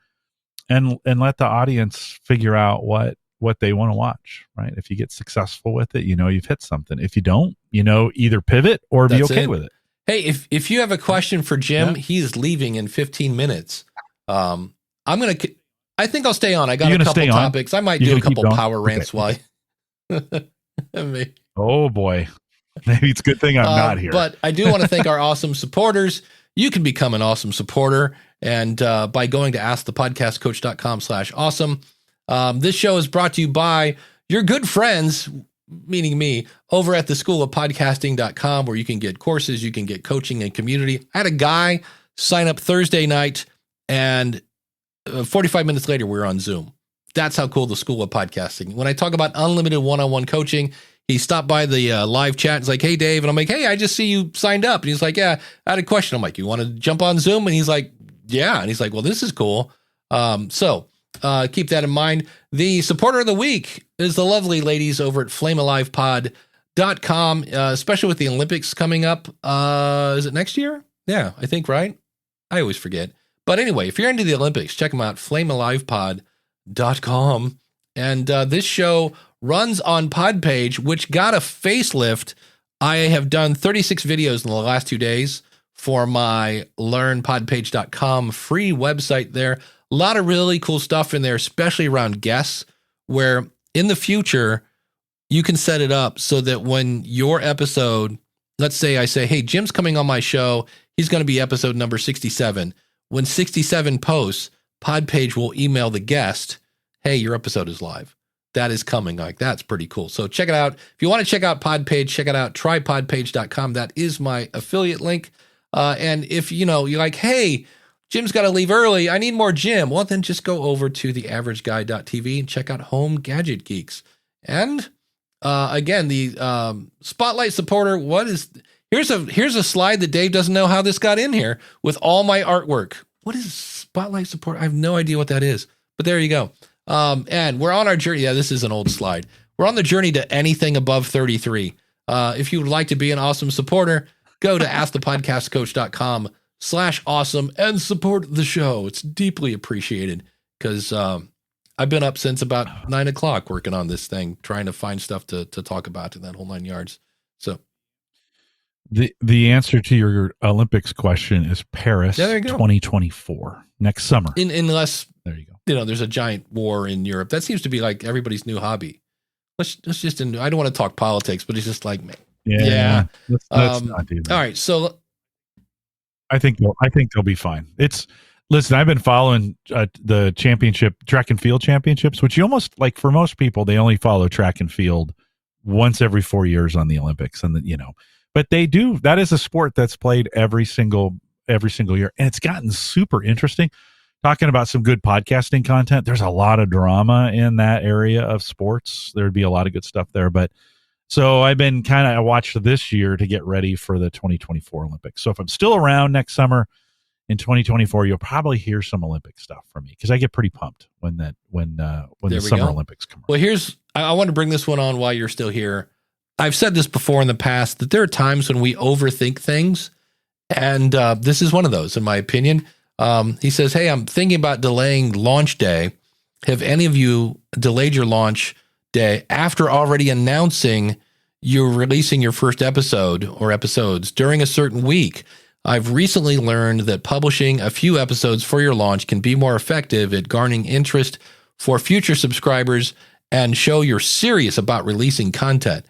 and let the audience figure out what they want to watch. Right. If you get successful with it, you've hit something. If you don't, either pivot or be okay with it. Hey, if you have a question for Jim, he's leaving in 15 minutes. I think I'll stay on. I got a couple topics. I might do a couple power rants while. Oh boy, maybe it's a good thing I'm not here. But I do want to thank our awesome supporters. You can become an awesome supporter, and by going to askthepodcastcoach.com/awesome. This show is brought to you by your good friends, meaning me, over at the schoolofpodcasting.com, where you can get courses, you can get coaching and community. I had a guy sign up Thursday night, and 45 minutes later, we were on Zoom. That's how cool the School of Podcasting. When I talk about unlimited one-on-one coaching, he stopped by the live chat. He's like, hey, Dave. And I'm like, hey, I just see you signed up. And he's like, yeah, I had a question. I'm like, you want to jump on Zoom? And he's like, yeah. And he's like, well, this is cool. So keep that in mind. The supporter of the week is the lovely ladies over at flamealivepod.com, especially with the Olympics coming up. Is it next year? Yeah, I think, right? I always forget. But anyway, if you're into the Olympics, check them out, flamealivepod.com. And this show runs on Podpage, which got a facelift. I have done 36 videos in the last 2 days for my learnpodpage.com free website there. A lot of really cool stuff in there, especially around guests, where in the future, you can set it up so that when your episode, let's say I say, hey, Jim's coming on my show. He's going to be episode number 67. When 67 posts, Podpage will email the guest, hey, your episode is live. That is coming. Like, that's pretty cool. So check it out. If you want to check out Podpage, check it out. Trypodpage.com. That is my affiliate link. And if, you're like, hey, Jim's got to leave early, I need more Jim. Well, then just go over to theaverageguy.tv and check out Home Gadget Geeks. And again, the Spotlight supporter, here's a slide that Dave doesn't know how this got in here with all my artwork. What is Spotlight support? I have no idea what that is, but there you go. And we're on our journey. Yeah, this is an old slide. We're on the journey to anything above 33. If you would like to be an awesome supporter, go to askthepodcastcoach.com/awesome and support the show. It's deeply appreciated because I've been up since about 9 o'clock working on this thing, trying to find stuff to talk about in that whole 9 yards. So the answer to your Olympics question is Paris 2024, next summer. Unless there you go. There's a giant war in Europe. That seems to be like everybody's new hobby. Let's just I don't want to talk politics, but it's just like, man. Yeah. Let's not do that. All right. So I think they'll be fine. Listen, I've been following the track and field championships, which you almost like for most people, they only follow track and field once every 4 years on the Olympics. And but they do, that is a sport that's played every single year. And it's gotten super interesting. Talking about some good podcasting content. There's a lot of drama in that area of sports. There'd be a lot of good stuff there. But so I've been I watched this year to get ready for the 2024 Olympics. So if I'm still around next summer in 2024, you'll probably hear some Olympic stuff from me because I get pretty pumped when the Summer Olympics come around. Well, I want to bring this one on while you're still here. I've said this before in the past that there are times when we overthink things. And this is one of those, in my opinion. He says, hey, I'm thinking about delaying launch day. Have any of you delayed your launch day after already announcing you're releasing your first episode or episodes during a certain week? I've recently learned that publishing a few episodes for your launch can be more effective at garnering interest for future subscribers and show you're serious about releasing content.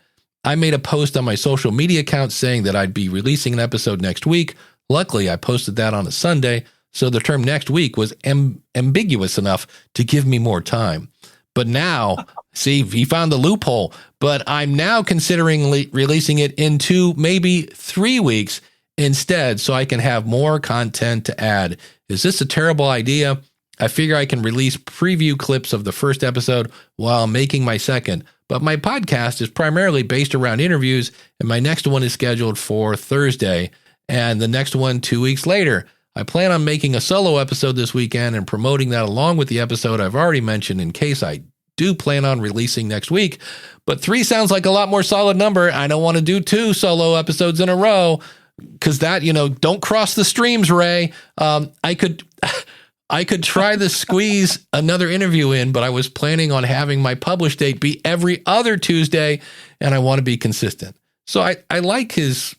I made a post on my social media account saying that I'd be releasing an episode next week. Luckily, I posted that on a Sunday, so the term next week was ambiguous enough to give me more time. But now, see, he found the loophole. But I'm now considering releasing it in 2, maybe 3 weeks instead, so I can have more content to add. Is this a terrible idea? I figure I can release preview clips of the first episode while making my second. But my podcast is primarily based around interviews, and my next one is scheduled for Thursday, and the next one 2 weeks later. I plan on making a solo episode this weekend and promoting that along with the episode I've already mentioned in case I do plan on releasing next week. But 3 sounds like a lot more solid number. I don't want to do 2 solo episodes in a row because that, don't cross the streams, Ray. I could try to squeeze another interview in, but I was planning on having my publish date be every other Tuesday, and I want to be consistent. So I like his,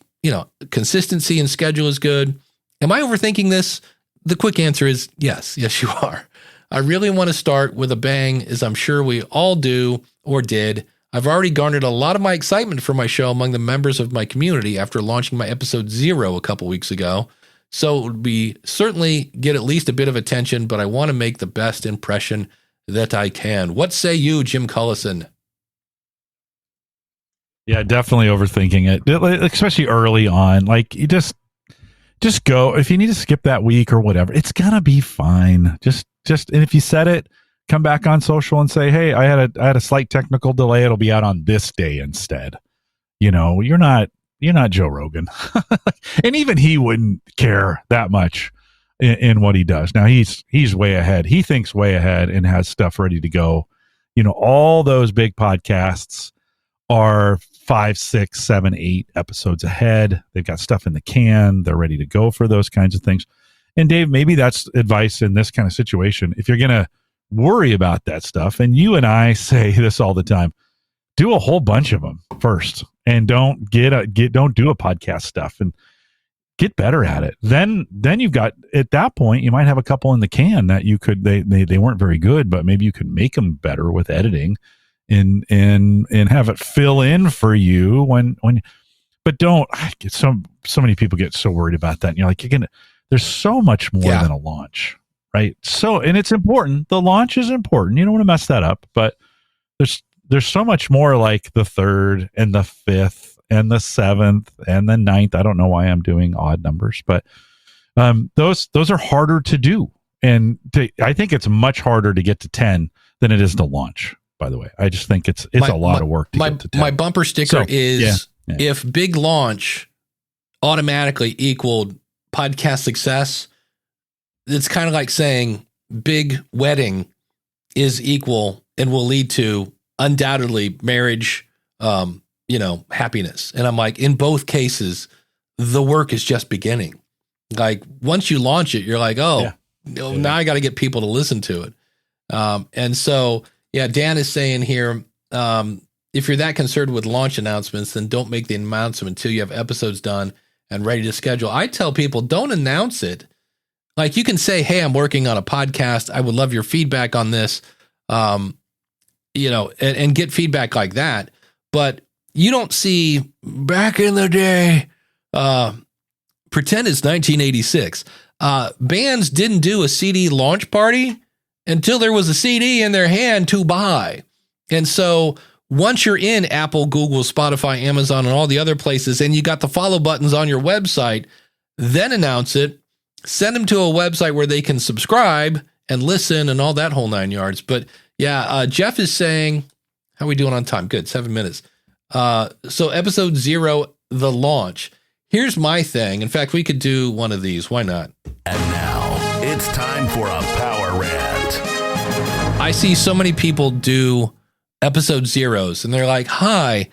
consistency and schedule is good. Am I overthinking this? The quick answer is yes. Yes, you are. I really want to start with a bang, as I'm sure we all do or did. I've already garnered a lot of my excitement for my show among the members of my community after launching my episode 0 a couple weeks ago. So it would be certainly get at least a bit of attention, but I want to make the best impression that I can. What say you, Jim Collison? Yeah, definitely overthinking it, especially early on. Like you just go. If you need to skip that week or whatever, it's gonna be fine. Just and if you set it, come back on social and say, hey, I had a slight technical delay. It'll be out on this day instead. You're not Joe Rogan. And even he wouldn't care that much in what he does. Now he's way ahead. He thinks way ahead and has stuff ready to go. All those big podcasts are 5, 6, 7, 8 episodes ahead. They've got stuff in the can. They're ready to go for those kinds of things. And Dave, maybe that's advice in this kind of situation. If you're going to worry about that stuff, and you and I say this all the time, do a whole bunch of them first, and don't do a podcast stuff and get better at it. Then you've got, at that point, you might have a couple in the can that you could, they weren't very good, but maybe you could make them better with editing and have it fill in for you but don't get so many people get so worried about that. And you're like, there's so much more than a launch, right? So, and it's important. The launch is important. You don't want to mess that up, but there's so much more, like the 3rd and the 5th and the 7th and the 9th. I don't know why I'm doing odd numbers, but those are harder to do. And I think it's much harder to get to 10 than it is to launch, by the way. I just think it's a lot of work to get to 10. My bumper sticker is if big launch automatically equaled podcast success, it's kind of like saying big wedding is equal and will lead to undoubtedly marriage, happiness. And I'm like, in both cases, the work is just beginning. Like once you launch it, you're like, now I got to get people to listen to it. And so, Dan is saying here, if you're that concerned with launch announcements, then don't make the announcement until you have episodes done and ready to schedule. I tell people, don't announce it. Like you can say, hey, I'm working on a podcast. I would love your feedback on this. And get feedback like that. But you don't see back in the day, pretend it's 1986. Bands didn't do a CD launch party until there was a CD in their hand to buy. And so once you're in Apple, Google, Spotify, Amazon, and all the other places, and you got the follow buttons on your website, then announce it, send them to a website where they can subscribe and listen and all that whole 9 yards. But yeah, Jeff is saying, how are we doing on time? Good, 7 minutes. So episode 0, the launch. Here's my thing. In fact, we could do one of these. Why not? And now it's time for a power rant. I see so many people do episode 0s, and they're like, hi,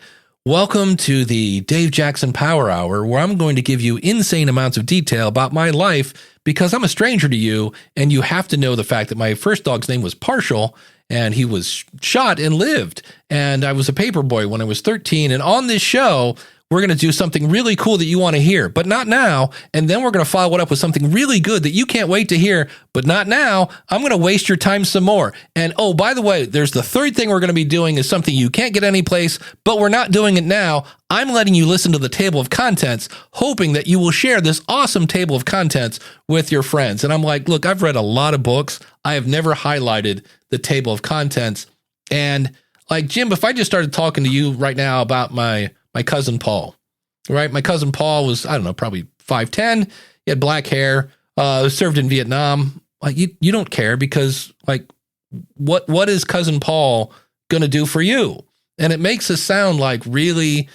welcome to the Dave Jackson Power Hour, where I'm going to give you insane amounts of detail about my life because I'm a stranger to you, and you have to know the fact that my first dog's name was Partial, and he was shot and lived, and I was a paper boy when I was 13, and on this show, we're going to do something really cool that you want to hear, but not now. And then we're going to follow it up with something really good that you can't wait to hear, but not now. I'm going to waste your time some more. And oh, by the way, there's the third thing we're going to be doing is something you can't get anyplace, but we're not doing it now. I'm letting you listen to the table of contents, hoping that you will share this awesome table of contents with your friends. And I'm like, look, I've read a lot of books. I have never highlighted the table of contents. And like, Jim, if I just started talking to you right now about my cousin Paul, right? My cousin Paul was, I don't know, probably 5'10". He had black hair, served in Vietnam. Like you don't care because like, what is cousin Paul going to do for you? And it makes us sound like really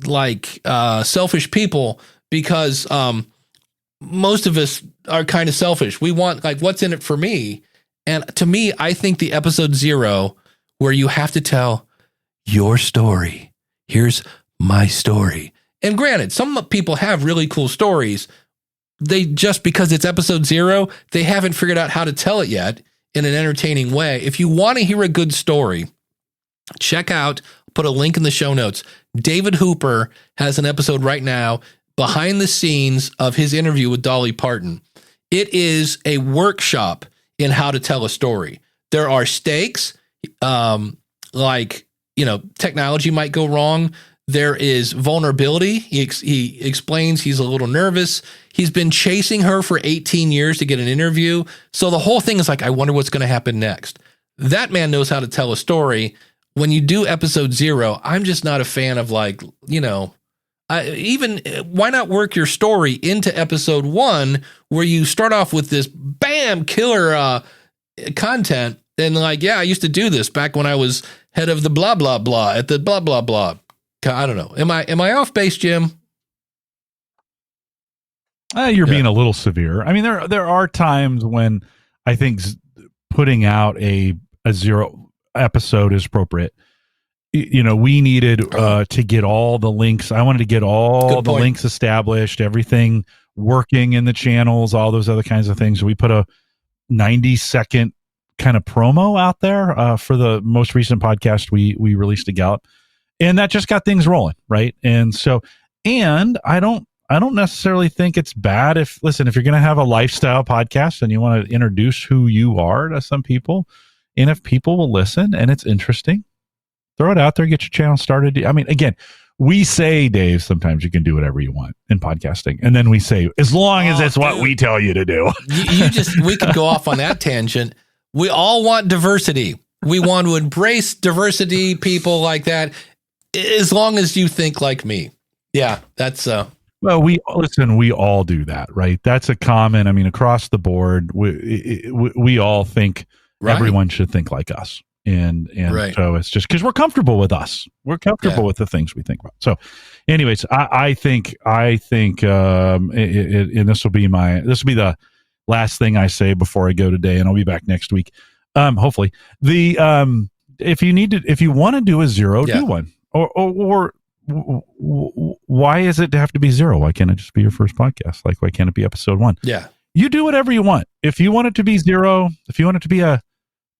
like selfish people because most of us are kind of selfish. We want like, what's in it for me? And to me, I think the episode 0, where you have to tell your story. Here's my story. And granted, some people have really cool stories. They just because it's episode 0, they haven't figured out how to tell it yet in an entertaining way. If you want to hear a good story, check out, put a link in the show notes. David Hooper has an episode right now behind the scenes of his interview with Dolly Parton. It is a workshop in how to tell a story. There are stakes, like, you know, technology might go wrong. There is vulnerability. He explains he's a little nervous. He's been chasing her for 18 years to get an interview. So the whole thing is like, I wonder what's going to happen next. That man knows how to tell a story. When you do episode 0, I'm just not a fan of like, you know, why not work your story into episode 1 where you start off with this bam killer content and like, yeah, I used to do this back when I was head of the blah, blah, blah at the blah, blah, blah. I don't know. Am I off base, Jim? You're being a little severe. I mean, there are times when I think putting out a 0 episode is appropriate. You know, we needed to get all the links. I wanted to get all the links established, everything working in the channels, all those other kinds of things. We put a 90-second kind of promo out there for the most recent podcast we released to Gallup, and that just got things rolling, right? And so, and I don't necessarily think it's bad if you're going to have a lifestyle podcast and you want to introduce who you are to some people, and if people will listen and it's interesting, throw it out there, get your channel started. I mean, again, we say, Dave, sometimes you can do whatever you want in podcasting, and then we say, as long as it's what we tell you to do. We could go off on that tangent. We all want diversity. We want to embrace diversity, people like that, as long as you think like me. Yeah, that's well, we all do that, right? That's a common, I mean, across the board, we all think everyone should think like us. And so it's just because we're comfortable with us. We're comfortable with the things we think about. So anyways, I think, and this will be the last thing I say before I go today, and I'll be back next week. Hopefully if you want to do a 0, do one, or why is it to have to be 0? Why can't it just be your first podcast? Like, why can't it be episode 1? Yeah. You do whatever you want. If you want it to be 0, if you want it to be a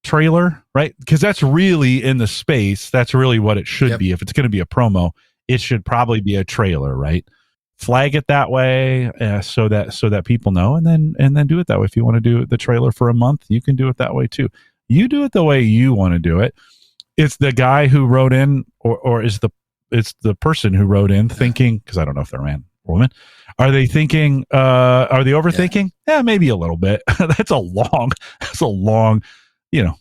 trailer, right? Because that's really in the space. That's really what it should be. If it's going to be a promo, it should probably be a trailer, right? Flag it that way so that people know, and then do it that way. If you want to do the trailer for a month, you can do it that way too. You do it the way you want to do it. It's the guy who wrote in, or it's the person who wrote in thinking, because I don't know if they're a man, woman. Are they thinking, are they overthinking? Yeah, maybe a little bit. That's a long, that's a long. And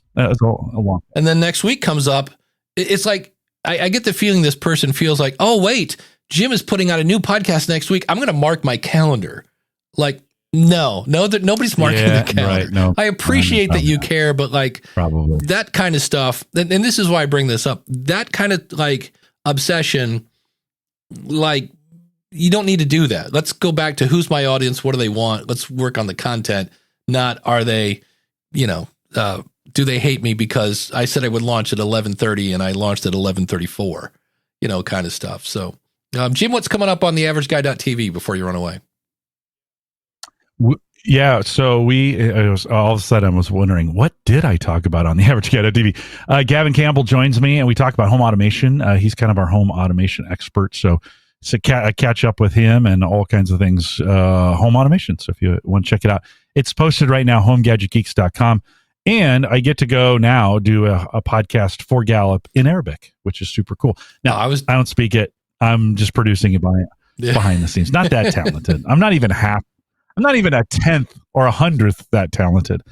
then next week comes up. It's like, I get the feeling this person feels like, oh, wait, Jim is putting out a new podcast next week. I'm going to mark my calendar. Like, no, that nobody's marking the calendar. Right, no, I appreciate that you care, but like probably that kind of stuff. And this is why I bring this up. That kind of like obsession, like you don't need to do that. Let's go back to who's my audience. What do they want? Let's work on the content. Not are they, do they hate me because I said I would launch at 11:30 and I launched at 11:34, kind of stuff. So, Jim, what's coming up on the averageguy.tv before you run away? Yeah, so all of a sudden I was wondering, what did I talk about on the Average Guy TV? Gavin Campbell joins me, and we talk about home automation. He's kind of our home automation expert, so it's a catch up with him and all kinds of things, home automation. So if you want to check it out, it's posted right now, homegadgetgeeks.com. And I get to go now do a podcast for Gallup in Arabic, which is super cool. Now, I don't speak it. I'm just producing it behind the scenes. Not that talented. I'm not even a 10th or 100th that talented.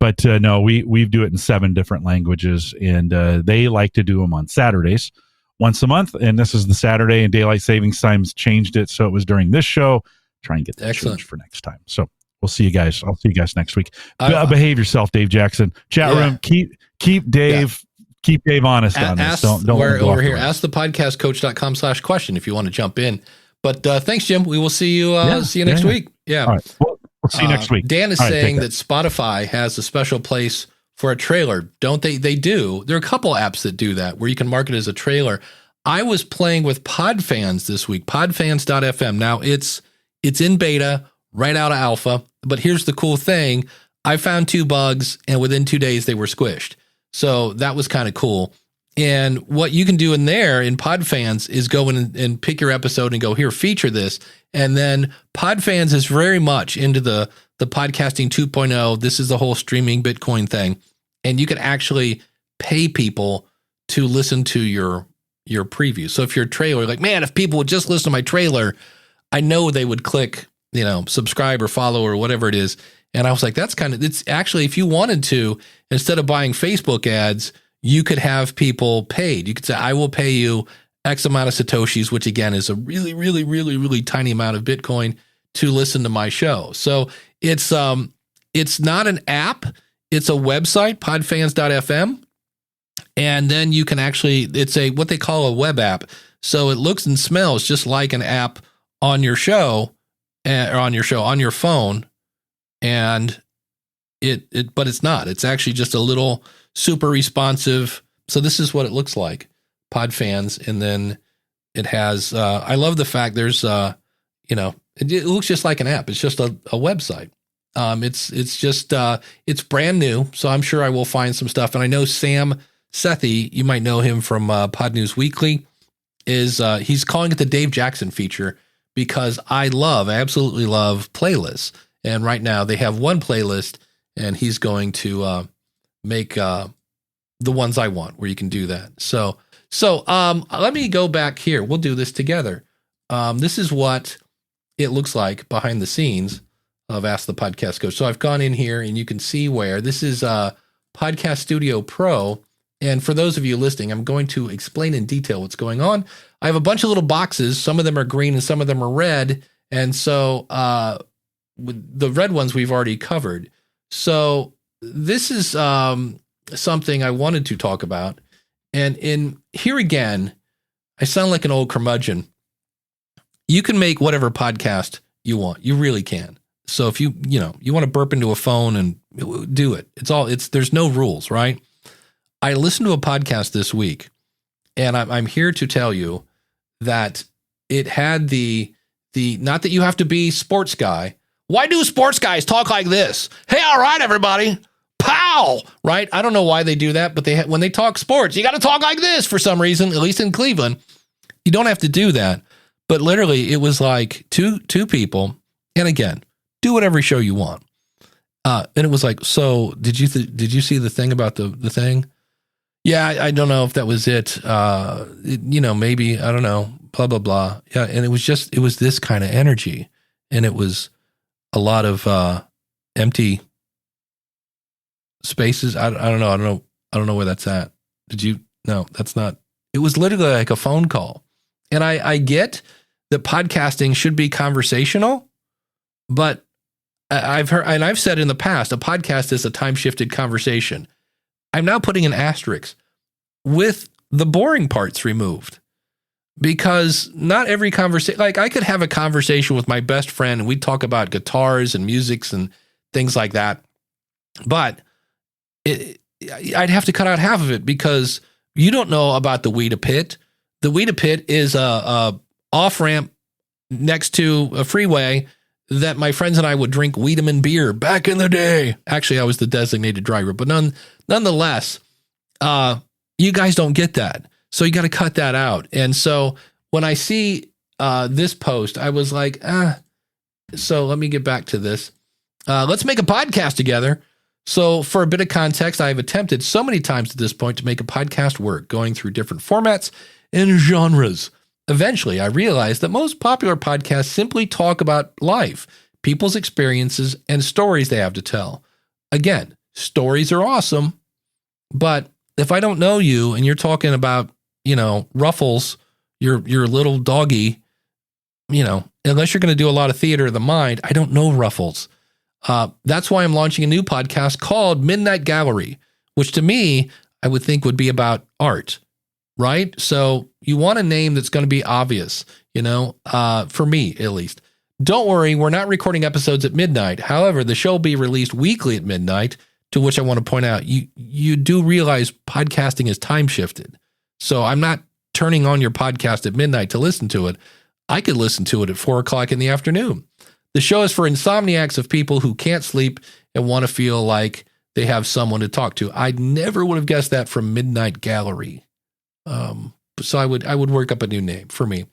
But no, we do it in 7 different languages, and they like to do them on Saturdays once a month. And this is the Saturday, and Daylight Savings Times changed it, so it was during this show. Try and get that changed for next time. So we'll see you guys. I'll see you guys next week. Behave yourself, Dave Jackson. Chat room. Keep Dave. Keep Dave honest on this. Don't over here. Ask the podcastcoach.com/question if you want to jump in. But thanks, Jim. We will see you next week. Yeah. All right. We'll see you next week. Dan is saying that Spotify has a special place for a trailer. Don't they? They do. There are a couple apps that do that where you can mark it as a trailer. I was playing with Podfans this week, podfans.fm. Now it's in beta, right out of alpha. But here's the cool thing. I found 2 bugs, and within 2 days they were squished. So that was kind of cool. And what you can do in there in Podfans is go in and pick your episode and go, here, feature this. And then Podfans is very much into the podcasting 2.0. This is the whole streaming Bitcoin thing. And you can actually pay people to listen to your preview. So if your trailer, like, man, if people would just listen to my trailer, I know they would click, subscribe or follow or whatever it is. And I was like, it's actually, if you wanted to, instead of buying Facebook ads, you could have people paid. You could say, I will pay you X amount of Satoshis, which again is a really, really, really, really tiny amount of Bitcoin to listen to my show. So it's not an app. It's a website, podfans.fm. And then you can it's what they call a web app. So it looks and smells just like an app on your show or on your phone. And but it's not. It's actually just a little super responsive. So this is what it looks like, Podfans. And then it has, I love the fact there's, it looks just like an app. It's just a website. It's brand new. So I'm sure I will find some stuff. And I know Sam Sethi, you might know him from Pod News Weekly, he's calling it the Dave Jackson feature because I absolutely love playlists. And right now they have one playlist, and he's going to make the ones I want where you can do that. So let me go back here. We'll do this together. This is what it looks like behind the scenes of Ask the Podcast Coach. So I've gone in here, and you can see where this is Podcast Studio Pro. And for those of you listening, I'm going to explain in detail what's going on. I have a bunch of little boxes. Some of them are green and some of them are red. And so the red ones we've already covered. So this is something I wanted to talk about. And in here again, I sound like an old curmudgeon. You can make whatever podcast you want. You really can. So if you want to burp into a phone and do it. There's no rules, right? I listened to a podcast this week, and I'm here to tell you that it had the not that you have to be sports guy. Why do sports guys talk like this? Hey, all right, everybody. Pow! Right? I don't know why they do that, but when they talk sports, you got to talk like this for some reason, at least in Cleveland. You don't have to do that. But literally, it was like two people. And again, do whatever show you want. And it was like, so did you see the thing about the thing? Yeah, I don't know if that was it. Maybe, I don't know. blah, blah, blah. Yeah. And it was this kind of energy. And it was a lot of empty spaces. I don't know where that's at. No, that's not. It was literally like a phone call. And I get that podcasting should be conversational, but I've heard, and I've said in the past, a podcast is a time-shifted conversation. I'm now putting an asterisk with the boring parts removed, because not every conversation, like I could have a conversation with my best friend and we'd talk about guitars and musics and things like that. But I'd have to cut out half of it because you don't know about the Weeda Pit. The Weeda Pit is a off-ramp next to a freeway that my friends and I would drink Wiedemann beer back in the day. Actually, I was the designated driver, but nonetheless, you guys don't get that. So you got to cut that out. And so when I see this post, I was like, so let me get back to this. Let's make a podcast together. So for a bit of context, I've attempted so many times at this point to make a podcast work, going through different formats and genres. Eventually, I realized that most popular podcasts simply talk about life, people's experiences, and stories they have to tell. Again, stories are awesome, but if I don't know you and you're talking about, Ruffles, your little doggy, unless you're going to do a lot of theater of the mind, I don't know Ruffles. That's why I'm launching a new podcast called Midnight Gallery, which to me, I would think would be about art, right? So you want a name that's going to be obvious, for me at least. Don't worry, we're not recording episodes at midnight. However, the show will be released weekly at midnight, to which I want to point out, you do realize podcasting is time shifted. So I'm not turning on your podcast at midnight to listen to it. I could listen to it at 4:00 in the afternoon. The show is for insomniacs of people who can't sleep and want to feel like they have someone to talk to. I never would have guessed that from Midnight Gallery. So I would work up a new name for me.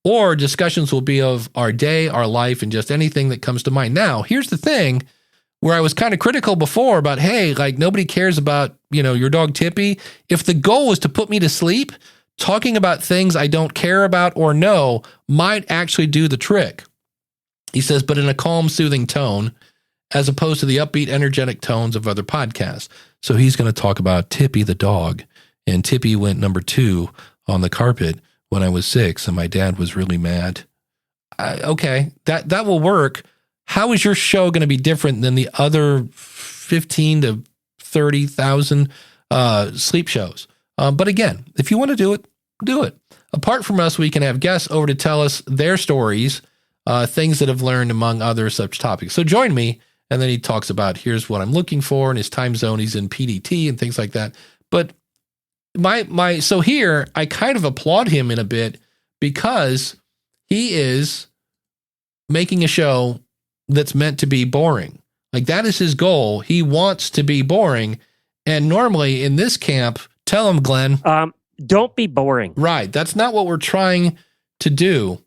Or discussions will be of our day, our life, and just anything that comes to mind. Now, here's the thing where I was kind of critical before about, hey, like nobody cares about, your dog Tippy. If the goal was to put me to sleep, talking about things I don't care about or know might actually do the trick. He says, but in a calm, soothing tone, as opposed to the upbeat, energetic tones of other podcasts. So he's going to talk about Tippy the dog. And Tippy went number 2 on the carpet when I was 6, and my dad was really mad. Okay, that will work. How is your show going to be different than the other 15 to 30,000 sleep shows? But again, if you want to do it, do it. Apart from us, we can have guests over to tell us their stories, things that have learned, among other such topics. So join me. And then he talks about, here's what I'm looking for in his time zone. He's in PDT and things like that. But so here I kind of applaud him in a bit because he is making a show that's meant to be boring. Like that is his goal. He wants to be boring. And normally in this camp, tell him, Glenn. Don't be boring. Right. That's not what we're trying to do.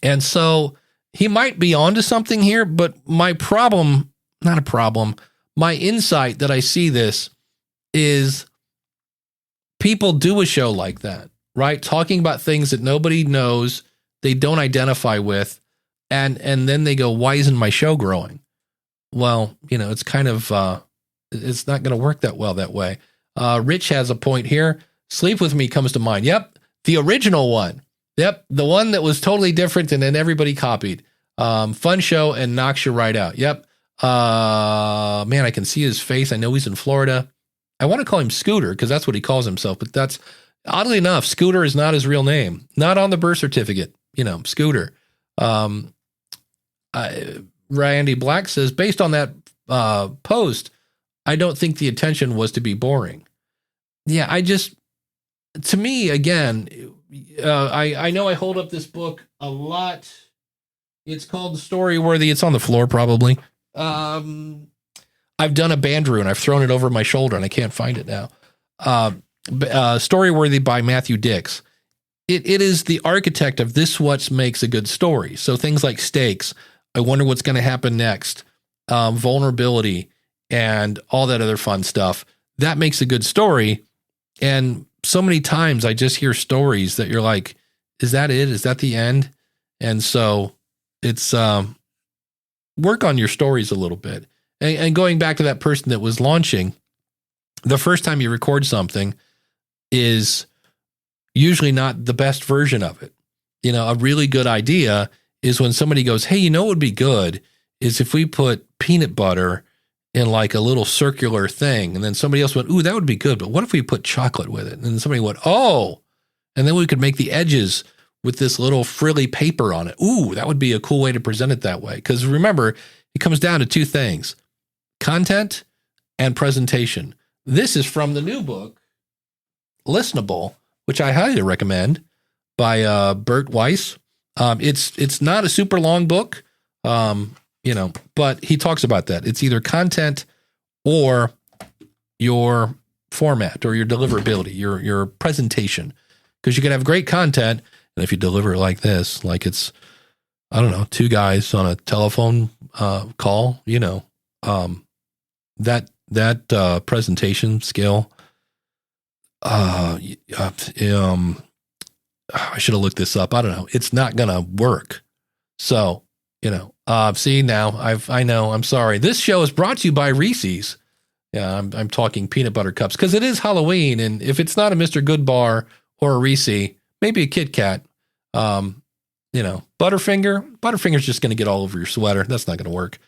And so he might be onto something here, but my insight that I see this is people do a show like that, right? Talking about things that nobody knows, they don't identify with, and then they go, why isn't my show growing? Well, it's kind of, it's not going to work that well that way. Rich has a point here. Sleep With Me comes to mind. Yep. The original one. Yep. The one that was totally different and then everybody copied. Fun show and knocks you right out. Yep. Man, I can see his face. I know he's in Florida. I want to call him Scooter because that's what he calls himself, but that's oddly enough, Scooter is not his real name. Not on the birth certificate, Scooter. Randy Black says, based on that post, I don't think the intention was to be boring. Yeah, to me, again, I know I hold up this book a lot. It's called Story Worthy. It's on the floor probably. I've done a Bandrew and I've thrown it over my shoulder and I can't find it now. Story Worthy by Matthew Dix. It is the architect of this what makes a good story. So things like stakes, I wonder what's going to happen next, vulnerability, and all that other fun stuff. That makes a good story. And so many times I just hear stories that you're like, is that it? Is that the end? And so it's work on your stories a little bit. And going back to that person that was launching, the first time you record something is usually not the best version of it. You know, a really good idea is when somebody goes, hey, you know what would be good is if we put peanut butter in like a little circular thing. And then somebody else went, ooh, that would be good. But what if we put chocolate with it? And then somebody went, oh, and then we could make the edges with this little frilly paper on it. Ooh, that would be a cool way to present it that way. Because remember, it comes down to two things, content and presentation. This is from the new book, Listenable, which I highly recommend, by Bert Weiss. It's not a super long book, but he talks about that. It's either content or your format or your deliverability, your presentation. Because you can have great content, and if you deliver it like this, like it's, I don't know, two guys on a telephone call, that presentation skill. I should have looked this up. I don't know. It's not gonna work. So, see now I know. I'm sorry. This show is brought to you by Reese's. Yeah, I'm talking peanut butter cups because it is Halloween, and if it's not a Mr. Goodbar or a Reese, maybe a Kit Kat. Butterfinger's just going to get all over your sweater. That's not going to work.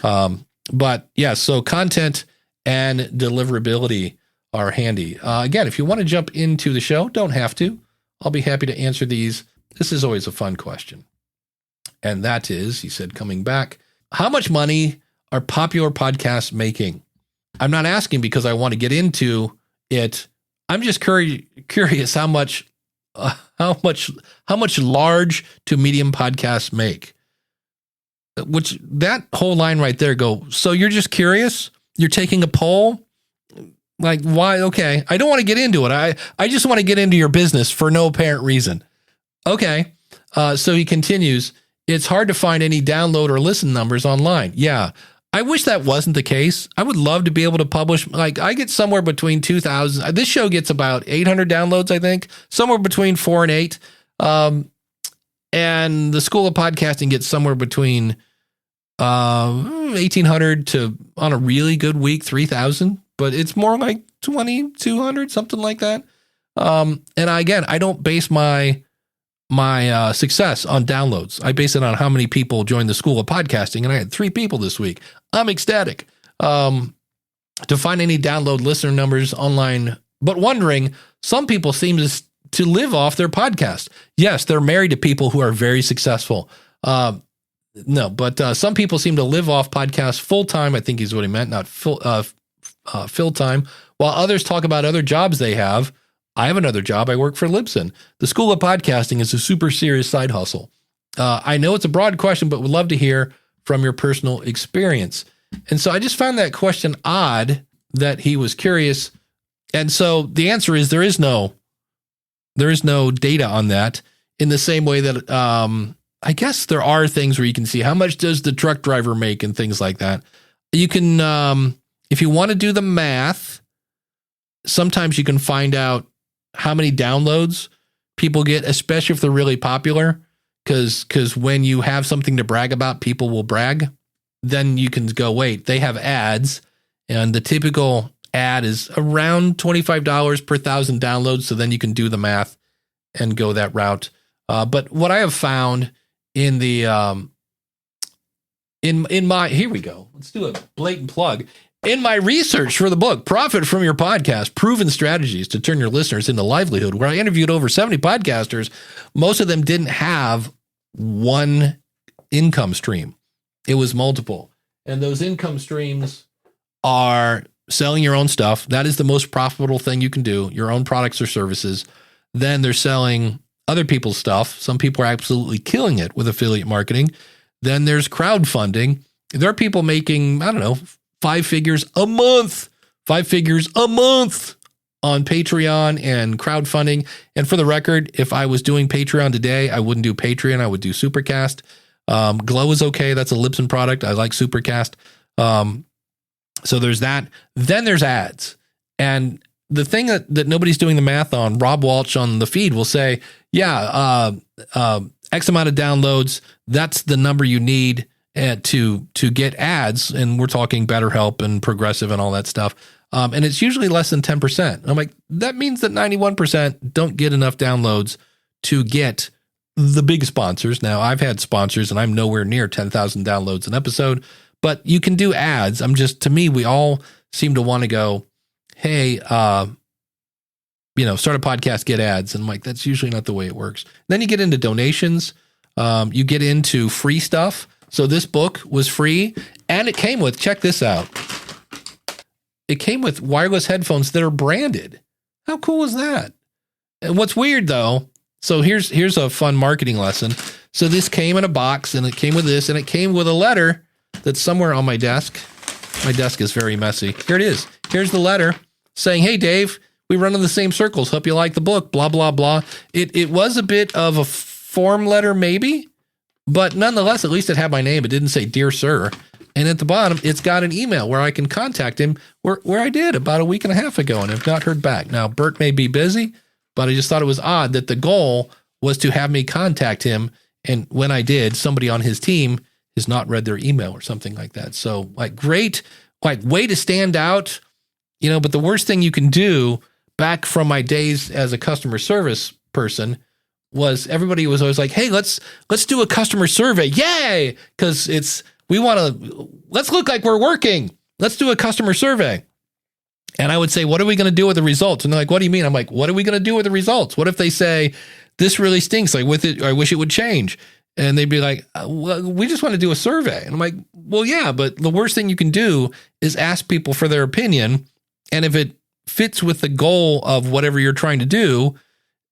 But yeah, so content and deliverability are handy. Again, if you want to jump into the show, don't have to. I'll be happy to answer these. This is always a fun question. And that is, he said, coming back, how much money are popular podcasts making? I'm not asking because I want to get into it. I'm just curious how much large to medium podcasts make. Which that whole line right there so you're just curious? You're taking a poll? Like, why? Okay. I don't want to get into it. I just want to get into your business for no apparent reason. Okay. So he continues, it's hard to find any download or listen numbers online. Yeah. I wish that wasn't the case. I would love to be able to publish, like I get somewhere between 2,000. This show gets about 800 downloads, I think, somewhere between 4 and 8. And the School of Podcasting gets somewhere between 1,800 to, on a really good week, 3,000. But it's more like 2,200, something like that. And I don't base my success on downloads. I base it on how many people joined the School of Podcasting, and I had 3 people this week. I'm ecstatic. To find any download listener numbers online, but wondering, some people seem to live off their podcast. Yes, they're married to people who are very successful. Some people seem to live off podcasts full-time. I think is what he meant, not full-time, while others talk about other jobs they have. I have another job. I work for Libsyn. The School of Podcasting is a super serious side hustle. I know it's a broad question, but would love to hear from your personal experience. And so I just found that question odd that he was curious. And so the answer is there is no data on that, in the same way that I guess there are things where you can see how much does the truck driver make and things like that. You can, if you want to do the math, sometimes you can find out how many downloads people get, especially if they're really popular. Because when you have something to brag about, people will brag. Then you can go, wait, they have ads, and the typical ad is around $25 per 1,000 downloads. So then you can do the math and go that route. But what I have found in the here we go. Let's do a blatant plug. In my research for the book, Profit from Your Podcast, Proven Strategies to Turn Your Listeners into Livelihood, where I interviewed over 70 podcasters, most of them didn't have one income stream. It was multiple. And those income streams are selling your own stuff. That is the most profitable thing you can do, your own products or services. Then they're selling other people's stuff. Some people are absolutely killing it with affiliate marketing. Then there's crowdfunding. There are people making, 5 figures a month on Patreon and crowdfunding. And for the record, if I was doing Patreon today, I wouldn't do Patreon. I would do Supercast. Glow is okay. That's a Libsyn product. I like Supercast. So there's that. Then there's ads. And the thing that nobody's doing the math on, Rob Walsh on the feed will say, X amount of downloads, that's the number you need to get ads. And we're talking BetterHelp and Progressive and all that stuff. And it's usually less than 10%. I'm like, that means that 91% don't get enough downloads to get the big sponsors. Now, I've had sponsors and I'm nowhere near 10,000 downloads an episode, but you can do ads. To me, we all seem to want to go, hey, start a podcast, get ads. And I'm like, that's usually not the way it works. Then you get into donations. You get into free stuff. So this book was free and it came with, check this out. It came with wireless headphones that are branded. How cool is that? And what's weird though, so here's a fun marketing lesson. So this came in a box and it came with this and it came with a letter that's somewhere on my desk. My desk is very messy. Here it is. Here's the letter saying, hey, Dave, we run in the same circles. Hope you like the book, blah, blah, blah. It was a bit of a form letter maybe, but nonetheless, at least it had my name. It didn't say, Dear Sir. And at the bottom, it's got an email where I can contact him where I did about a week and a half ago and have not heard back. Now, Bert may be busy, but I just thought it was odd that the goal was to have me contact him. And when I did, somebody on his team has not read their email or something like that. So great, way to stand out, but the worst thing you can do back from my days as a customer service person was everybody was always like, hey, let's do a customer survey. Yay. Cause let's look like we're working. Let's do a customer survey. And I would say, what are we going to do with the results? And they're like, what do you mean? I'm like, what are we going to do with the results? What if they say, this really stinks? Like with it, I wish it would change. And they'd be like, well, we just want to do a survey. And I'm like, well, yeah, but the worst thing you can do is ask people for their opinion. And if it fits with the goal of whatever you're trying to do,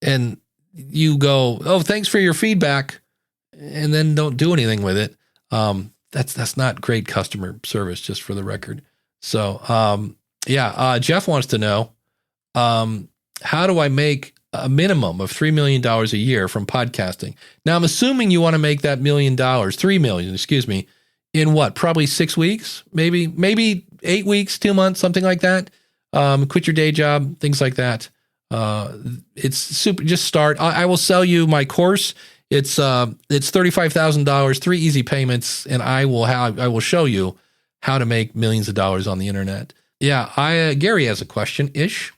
and you go, oh, thanks for your feedback, and then don't do anything with it, that's not great customer service, just for the record. So, Jeff wants to know, how do I make a minimum of $3 million a year from podcasting? Now, I'm assuming you want to make that $3 million, in what? Probably 6 weeks, maybe 8 weeks, 2 months, something like that. Quit your day job, things like that. It's super. Just start. I will sell you my course. It's $35,000, 3 easy payments, and I will show you how to make millions of dollars on the internet. Yeah, Gary has a question ish.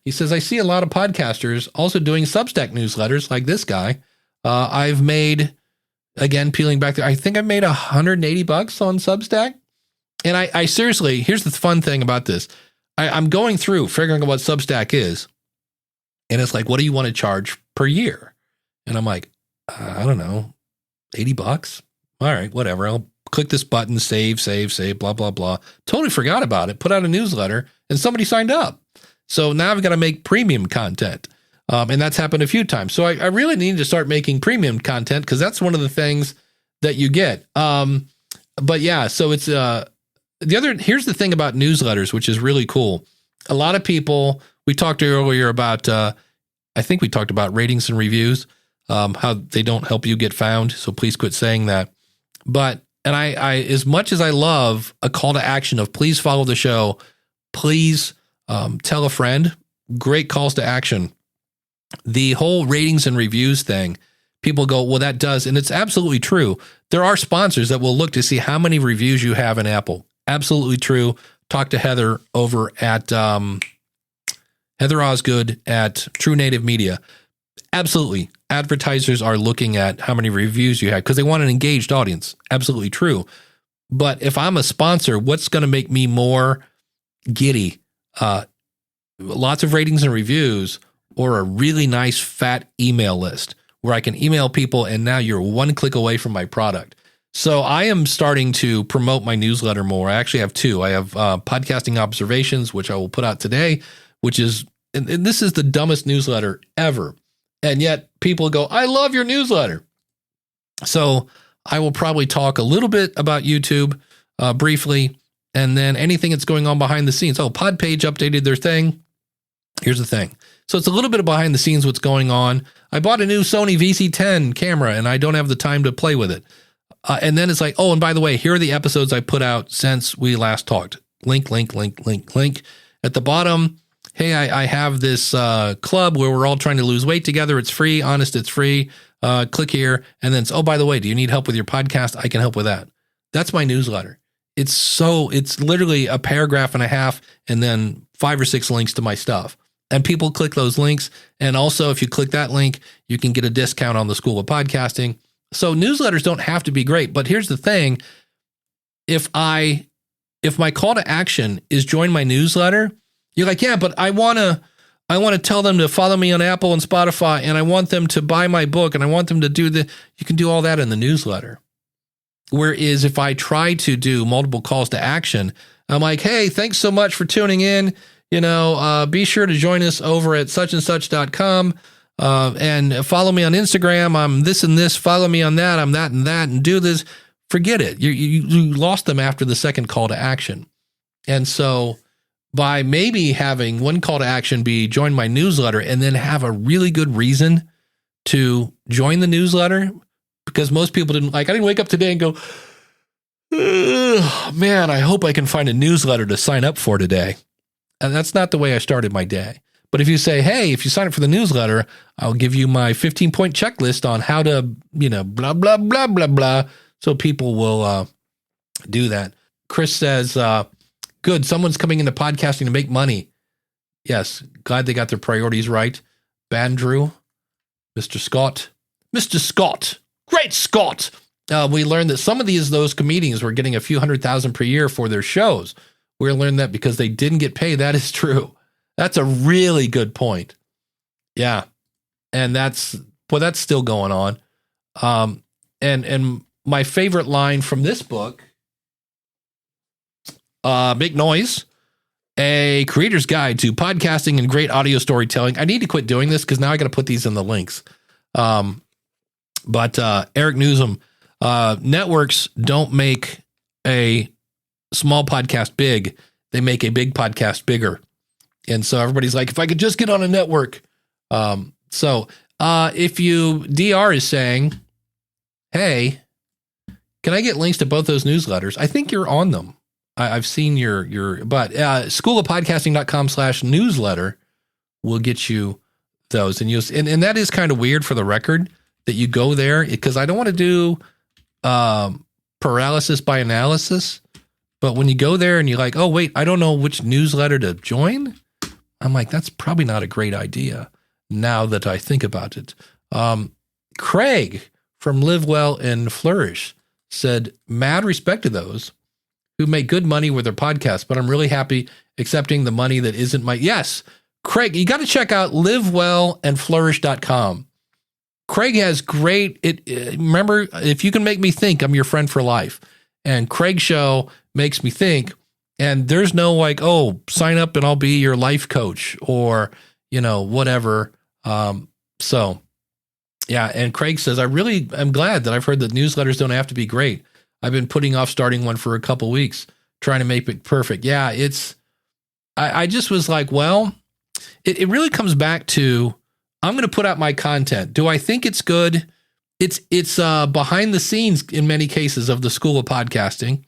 He says, I see a lot of podcasters also doing Substack newsletters like this guy. I've made, again, peeling back there, I think I made $180 on Substack. And I seriously, here's the fun thing about this. I'm going through figuring out what Substack is. And it's like, what do you want to charge per year? And I'm like, I don't know, $80. All right, whatever. I'll click this button, save, blah, blah, blah. Totally forgot about it. Put out a newsletter and somebody signed up. So now I've got to make premium content. And that's happened a few times. So I really need to start making premium content because that's one of the things that you get. But yeah, so it's here's the thing about newsletters, which is really cool. A lot of people, we talked earlier about, I think we talked about ratings and reviews, how they don't help you get found. So please quit saying that. But, and I as much as I love a call to action of please follow the show, please tell a friend, great calls to action. The whole ratings and reviews thing, people go, well, that does. And it's absolutely true. There are sponsors that will look to see how many reviews you have in Apple. Absolutely true. Talk to Heather over at Heather Osgood at True Native Media. Absolutely. Advertisers are looking at how many reviews you have because they want an engaged audience. Absolutely true. But if I'm a sponsor, what's going to make me more giddy? Lots of ratings and reviews, or a really nice fat email list where I can email people and now you're one click away from my product. So I am starting to promote my newsletter more. I actually have 2. I have Podcasting Observations, which I will put out today, which is, and this is the dumbest newsletter ever. And yet people go, I love your newsletter. So I will probably talk a little bit about YouTube briefly, and then anything that's going on behind the scenes. Oh, Podpage updated their thing. Here's the thing. So it's a little bit of behind the scenes what's going on. I bought a new Sony VC10 camera, and I don't have the time to play with it. And then it's like, oh, and by the way, here are the episodes I put out since we last talked. Link. At the bottom, hey, I have this club where we're all trying to lose weight together. It's free, honest, it's free. Click here. And then, oh, by the way, do you need help with your podcast? I can help with that. That's my newsletter. It's literally a paragraph and a half and then 5 or 6 links to my stuff. And people click those links. And also, if you click that link, you can get a discount on the School of Podcasting. So newsletters don't have to be great. But here's the thing. If my call to action is join my newsletter, you're like, yeah, but I want to tell them to follow me on Apple and Spotify, and I want them to buy my book, and I want them to do you can do all that in the newsletter. Whereas if I try to do multiple calls to action, I'm like, hey, thanks so much for tuning in. Be sure to join us over at suchandsuch.com and follow me on Instagram. I'm this and this. Follow me on that. I'm that and that, and do this. Forget it. You lost them after the second call to action. And so by maybe having one call to action be join my newsletter and then have a really good reason to join the newsletter, because most people I didn't wake up today and go, man, I hope I can find a newsletter to sign up for today. And that's not the way I started my day. But if you say, hey, if you sign up for the newsletter, I'll give you my 15-point checklist on how to, blah, blah, blah, blah, blah. So people will do that. Chris says, good, someone's coming into podcasting to make money. Yes, glad they got their priorities right. Bandrew, Mr. Scott, great Scott. We learned that some of those comedians were getting a few $100,000 per year for their shows. We learned that because they didn't get paid. That is true. That's a really good point. Yeah. And that's still going on. And my favorite line from this book, Big Noise, A Creator's Guide to Podcasting and Great Audio Storytelling. I need to quit doing this because now I got to put these in the links. But Eric Newsom, networks don't make a small podcast big. They make a big podcast bigger. And so everybody's like, if I could just get on a network. So if DR is saying, hey, can I get links to both those newsletters? I think you're on them. I've seen but schoolofpodcasting.com/newsletter will get you those. And that is kind of weird for the record that you go there, because I don't want to do paralysis by analysis. But when you go there and you're like, oh, wait, I don't know which newsletter to join, I'm like, that's probably not a great idea now that I think about it. Craig from Live Well and Flourish said, mad respect to those who make good money with their podcast, but I'm really happy accepting the money that isn't my. Yes, Craig, you got to check out livewellandflourish.com. Craig has great, remember, if you can make me think, I'm your friend for life. And Craig's show makes me think, and there's no like, oh, sign up and I'll be your life coach or, whatever. So yeah. And Craig says, I'm glad that I've heard that newsletters don't have to be great. I've been putting off starting one for a couple weeks, trying to make it perfect. Yeah. I just was like, well, it really comes back to, I'm going to put out my content. Do I think it's good? It's behind the scenes in many cases of the School of Podcasting.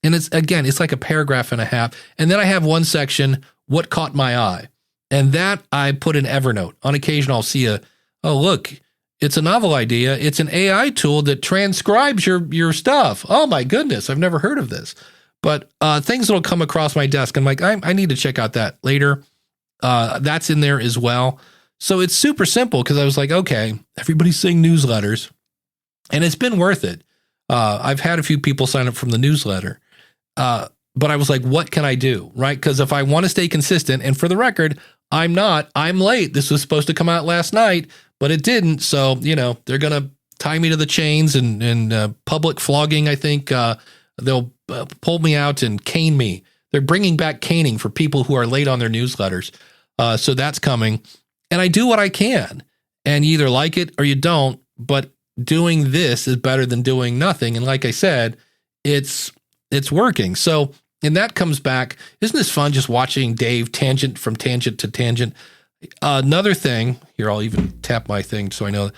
And it's like a paragraph and a half. And then I have one section, what caught my eye. And that I put in Evernote. On occasion, I'll see oh, look, it's a novel idea. It's an AI tool that transcribes your stuff. Oh my goodness, I've never heard of this. But things that'll come across my desk, I'm like, I need to check out that later. That's in there as well. So it's super simple because I was like, okay, everybody's saying newsletters, and it's been worth it. I've had a few people sign up from the newsletter, but I was like, what can I do, right? Because if I want to stay consistent, and for the record, I'm late. This was supposed to come out last night, but it didn't. So, they're going to tie me to the chains and public flogging. I think they'll pull me out and cane me. They're bringing back caning for people who are late on their newsletters. So that's coming. And I do what I can, and you either like it or you don't, but doing this is better than doing nothing. And like I said, it's working. So, and that comes back. Isn't this fun just watching Dave tangent from tangent to tangent? Another thing here, I'll even tap my thing so I know,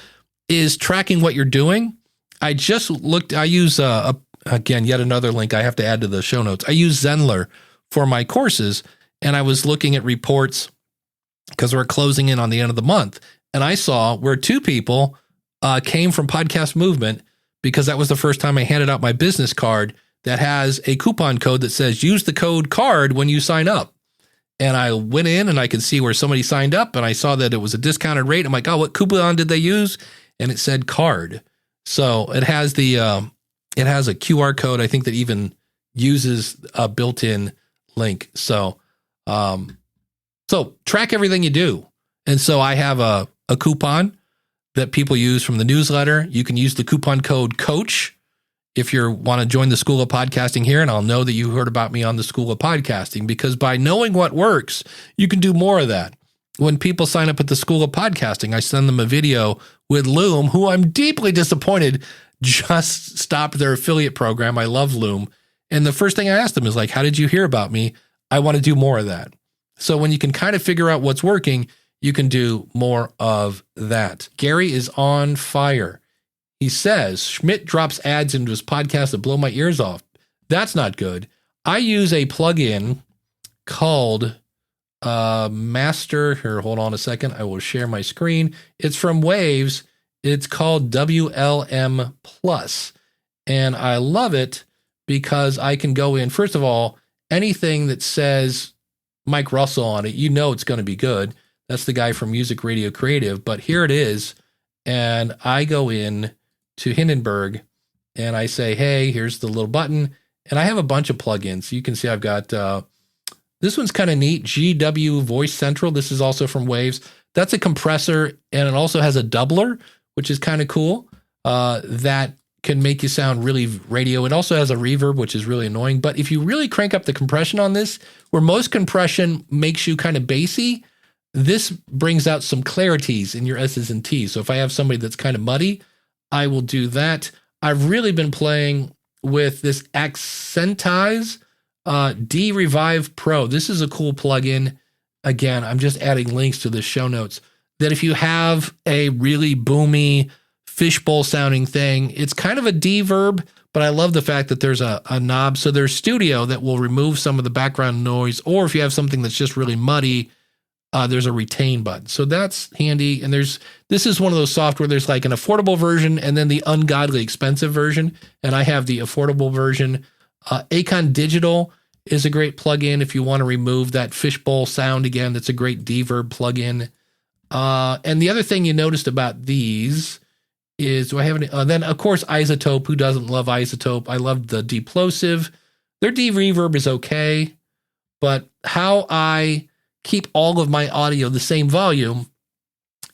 is tracking what you're doing. I just looked, I use, again, yet another link I have to add to the show notes. I use Zenler for my courses, and I was looking at reports because we're closing in on the end of the month. And I saw where 2 people came from Podcast Movement, because that was the first time I handed out my business card that has a coupon code that says use the code CARD when you sign up. And I went in and I could see where somebody signed up, and I saw that it was a discounted rate. I'm like, oh, what coupon did they use? And it said CARD. So it has it has a QR code, I think, that even uses a built-in link. So track everything you do. And so I have a coupon that people use from the newsletter. You can use the coupon code COACH if you want to join the School of Podcasting here, and I'll know that you heard about me on the School of Podcasting, because by knowing what works, you can do more of that. When people sign up at the School of Podcasting, I send them a video with Loom, who I'm deeply disappointed just stopped their affiliate program. I love Loom. And the first thing I asked them is like, how did you hear about me? I want to do more of that. So when you can kind of figure out what's working, you can do more of that. Gary is on fire. He says, Schmidt drops ads into his podcast that blow my ears off. That's not good. I use a plugin called Master. Here, hold on a second. I will share my screen. It's from Waves. It's called WLM Plus. And I love it because I can go in. First of all, anything that says Mike Russell on it, you know it's going to be good. That's the guy from Music Radio Creative. But here it is. And I go in to Hindenburg and I say, hey, here's the little button. And I have a bunch of plugins. You can see I've got, this one's kind of neat, GW Voice Central. This is also from Waves. That's a compressor, and it also has a doubler, which is kind of cool. That can make you sound really radio. It also has a reverb, which is really annoying. But if you really crank up the compression on this, where most compression makes you kind of bassy, this brings out some clarities in your S's and T's. So if I have somebody that's kind of muddy, I will do that. I've really been playing with this Accentize D-Revive Pro. This is a cool plugin. Again, I'm just adding links to the show notes, that if you have a really boomy fishbowl sounding thing, it's kind of a D-verb, but I love the fact that there's a knob. So there's Studio that will remove some of the background noise, or if you have something that's just really muddy, there's a retain button. So that's handy. And this is one of those software, there's like an affordable version and then the ungodly expensive version. And I have the affordable version. Acon Digital is a great plugin if you want to remove that fishbowl sound again. That's a great deverb plugin. And the other thing you noticed about these is, do I have any? Then of course, Isotope. Who doesn't love Isotope? I love the Deplosive. Their D-Reverb is okay, but how I keep all of my audio the same volume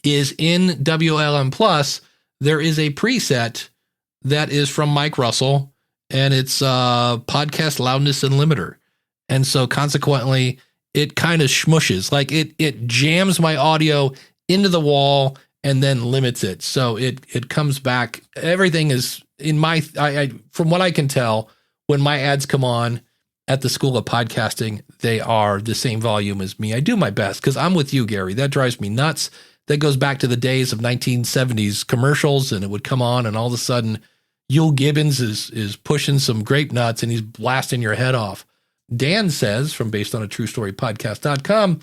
is in WLM Plus. There is a preset that is from Mike Russell, and it's podcast loudness and limiter. And so consequently, it kind of smushes, like it jams my audio into the wall and then limits it. So it comes back. Everything is in my, from what I can tell, when my ads come on at the School of Podcasting, they are the same volume as me. I do my best because I'm with you, Gary. That drives me nuts. That goes back to the days of 1970s commercials, and it would come on, and all of a sudden, Yul Gibbons is pushing some grape nuts, and he's blasting your head off. Dan says, from basedonatruestorypodcast.com,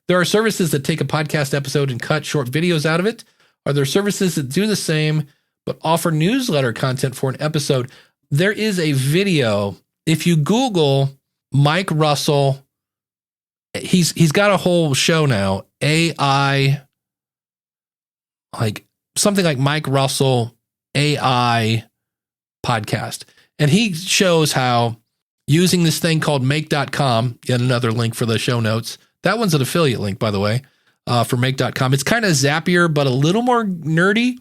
there are services that take a podcast episode and cut short videos out of it. Are there services that do the same but offer newsletter content for an episode? There is a video. If you Google Mike Russell, he's got a whole show now, AI, like something like Mike Russell AI podcast. And he shows how using this thing called make.com, yet another link for the show notes. That one's an affiliate link, by the way, for make.com. It's kind of Zapier, but a little more nerdy.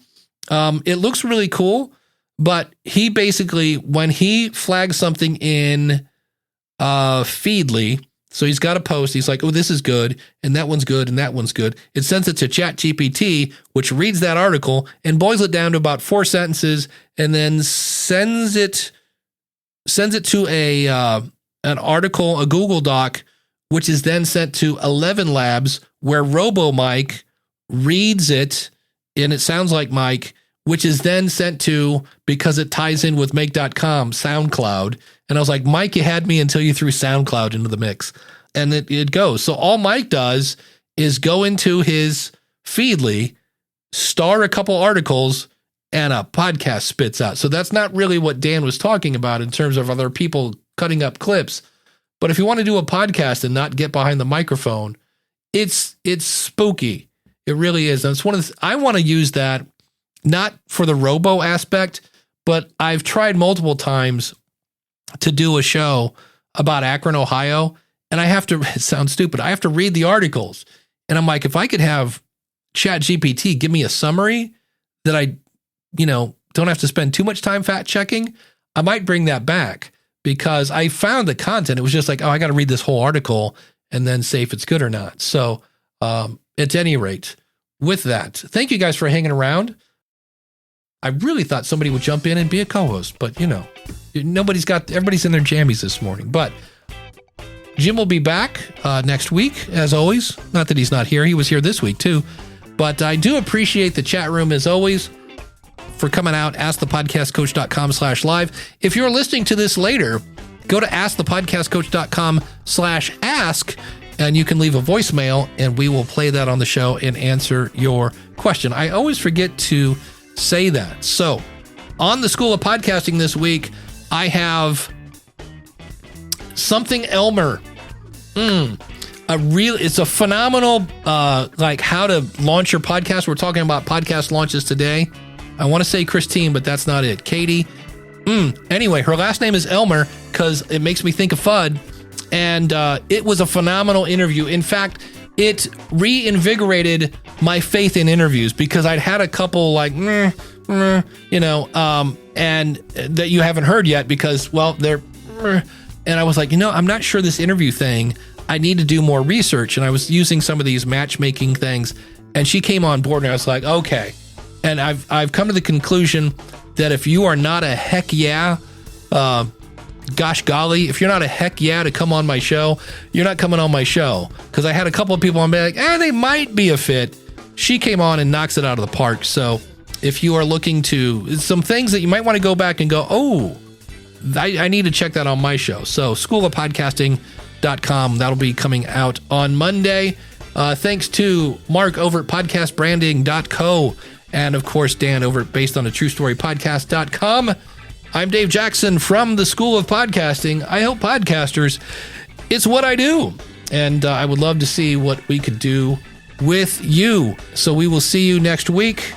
It looks really cool. But he basically, when he flags something in Feedly, so he's got a post, he's like, oh, this is good, and that one's good, and that one's good. It sends it to ChatGPT, which reads that article and boils it down to about 4 sentences, and then sends it to an article, a Google Doc, which is then sent to 11 Labs, where RoboMike reads it, and it sounds like Mike, which is then sent to, because it ties in with make.com, SoundCloud. And I was like, Mike, you had me until you threw SoundCloud into the mix. And it goes. So all Mike does is go into his Feedly, star a couple articles, and a podcast spits out. So that's not really what Dan was talking about in terms of other people cutting up clips. But if you want to do a podcast and not get behind the microphone, it's spooky. It really is. And it's one of the, I want to use that not for the robo aspect, but I've tried multiple times to do a show about Akron, Ohio, and I have to, it sounds stupid, I have to read the articles. And I'm like, if I could have ChatGPT give me a summary that I, don't have to spend too much time fact checking, I might bring that back, because I found the content. It was just like, oh, I got to read this whole article and then say if it's good or not. So at any rate, with that, thank you guys for hanging around. I really thought somebody would jump in and be a co-host, but everybody's in their jammies this morning. But Jim will be back next week, as always. Not that he's not here. He was here this week too. But I do appreciate the chat room, as always, for coming out. AskThePodcastCoach.com/live. If you're listening to this later, go to AskThePodcastCoach.com/ask, and you can leave a voicemail, and we will play that on the show and answer your question. I always forget to say that. So on the School of Podcasting this week, I have Something Elmer. It's a phenomenal, like how to launch your podcast. We're talking about podcast launches today. I want to say Christine, but that's not it. Katie. Anyway, her last name is Elmer because it makes me think of FUD. And it was a phenomenal interview. In fact, it reinvigorated my faith in interviews, because I'd had a couple like, and that you haven't heard yet because, well, they're, and I was like, I'm not sure this interview thing, I need to do more research. And I was using some of these matchmaking things, and she came on board, and I was like, okay. And I've come to the conclusion that if you are not a heck yeah, gosh golly, if you're not a heck yeah to come on my show, you're not coming on my show. Because I had a couple of people on be like, they might be a fit. She came on and knocks it out of the park. So if you are looking to some things that you might want to go back and go, oh, I need to check that on my show. So schoolofpodcasting.com, that'll be coming out on Monday. Thanks to Mark over at podcastbranding.co, and of course Dan over at basedonatruestorypodcast.com. I'm Dave Jackson from the School of Podcasting. I help podcasters. It's what I do. And I would love to see what we could do with you. So we will see you next week.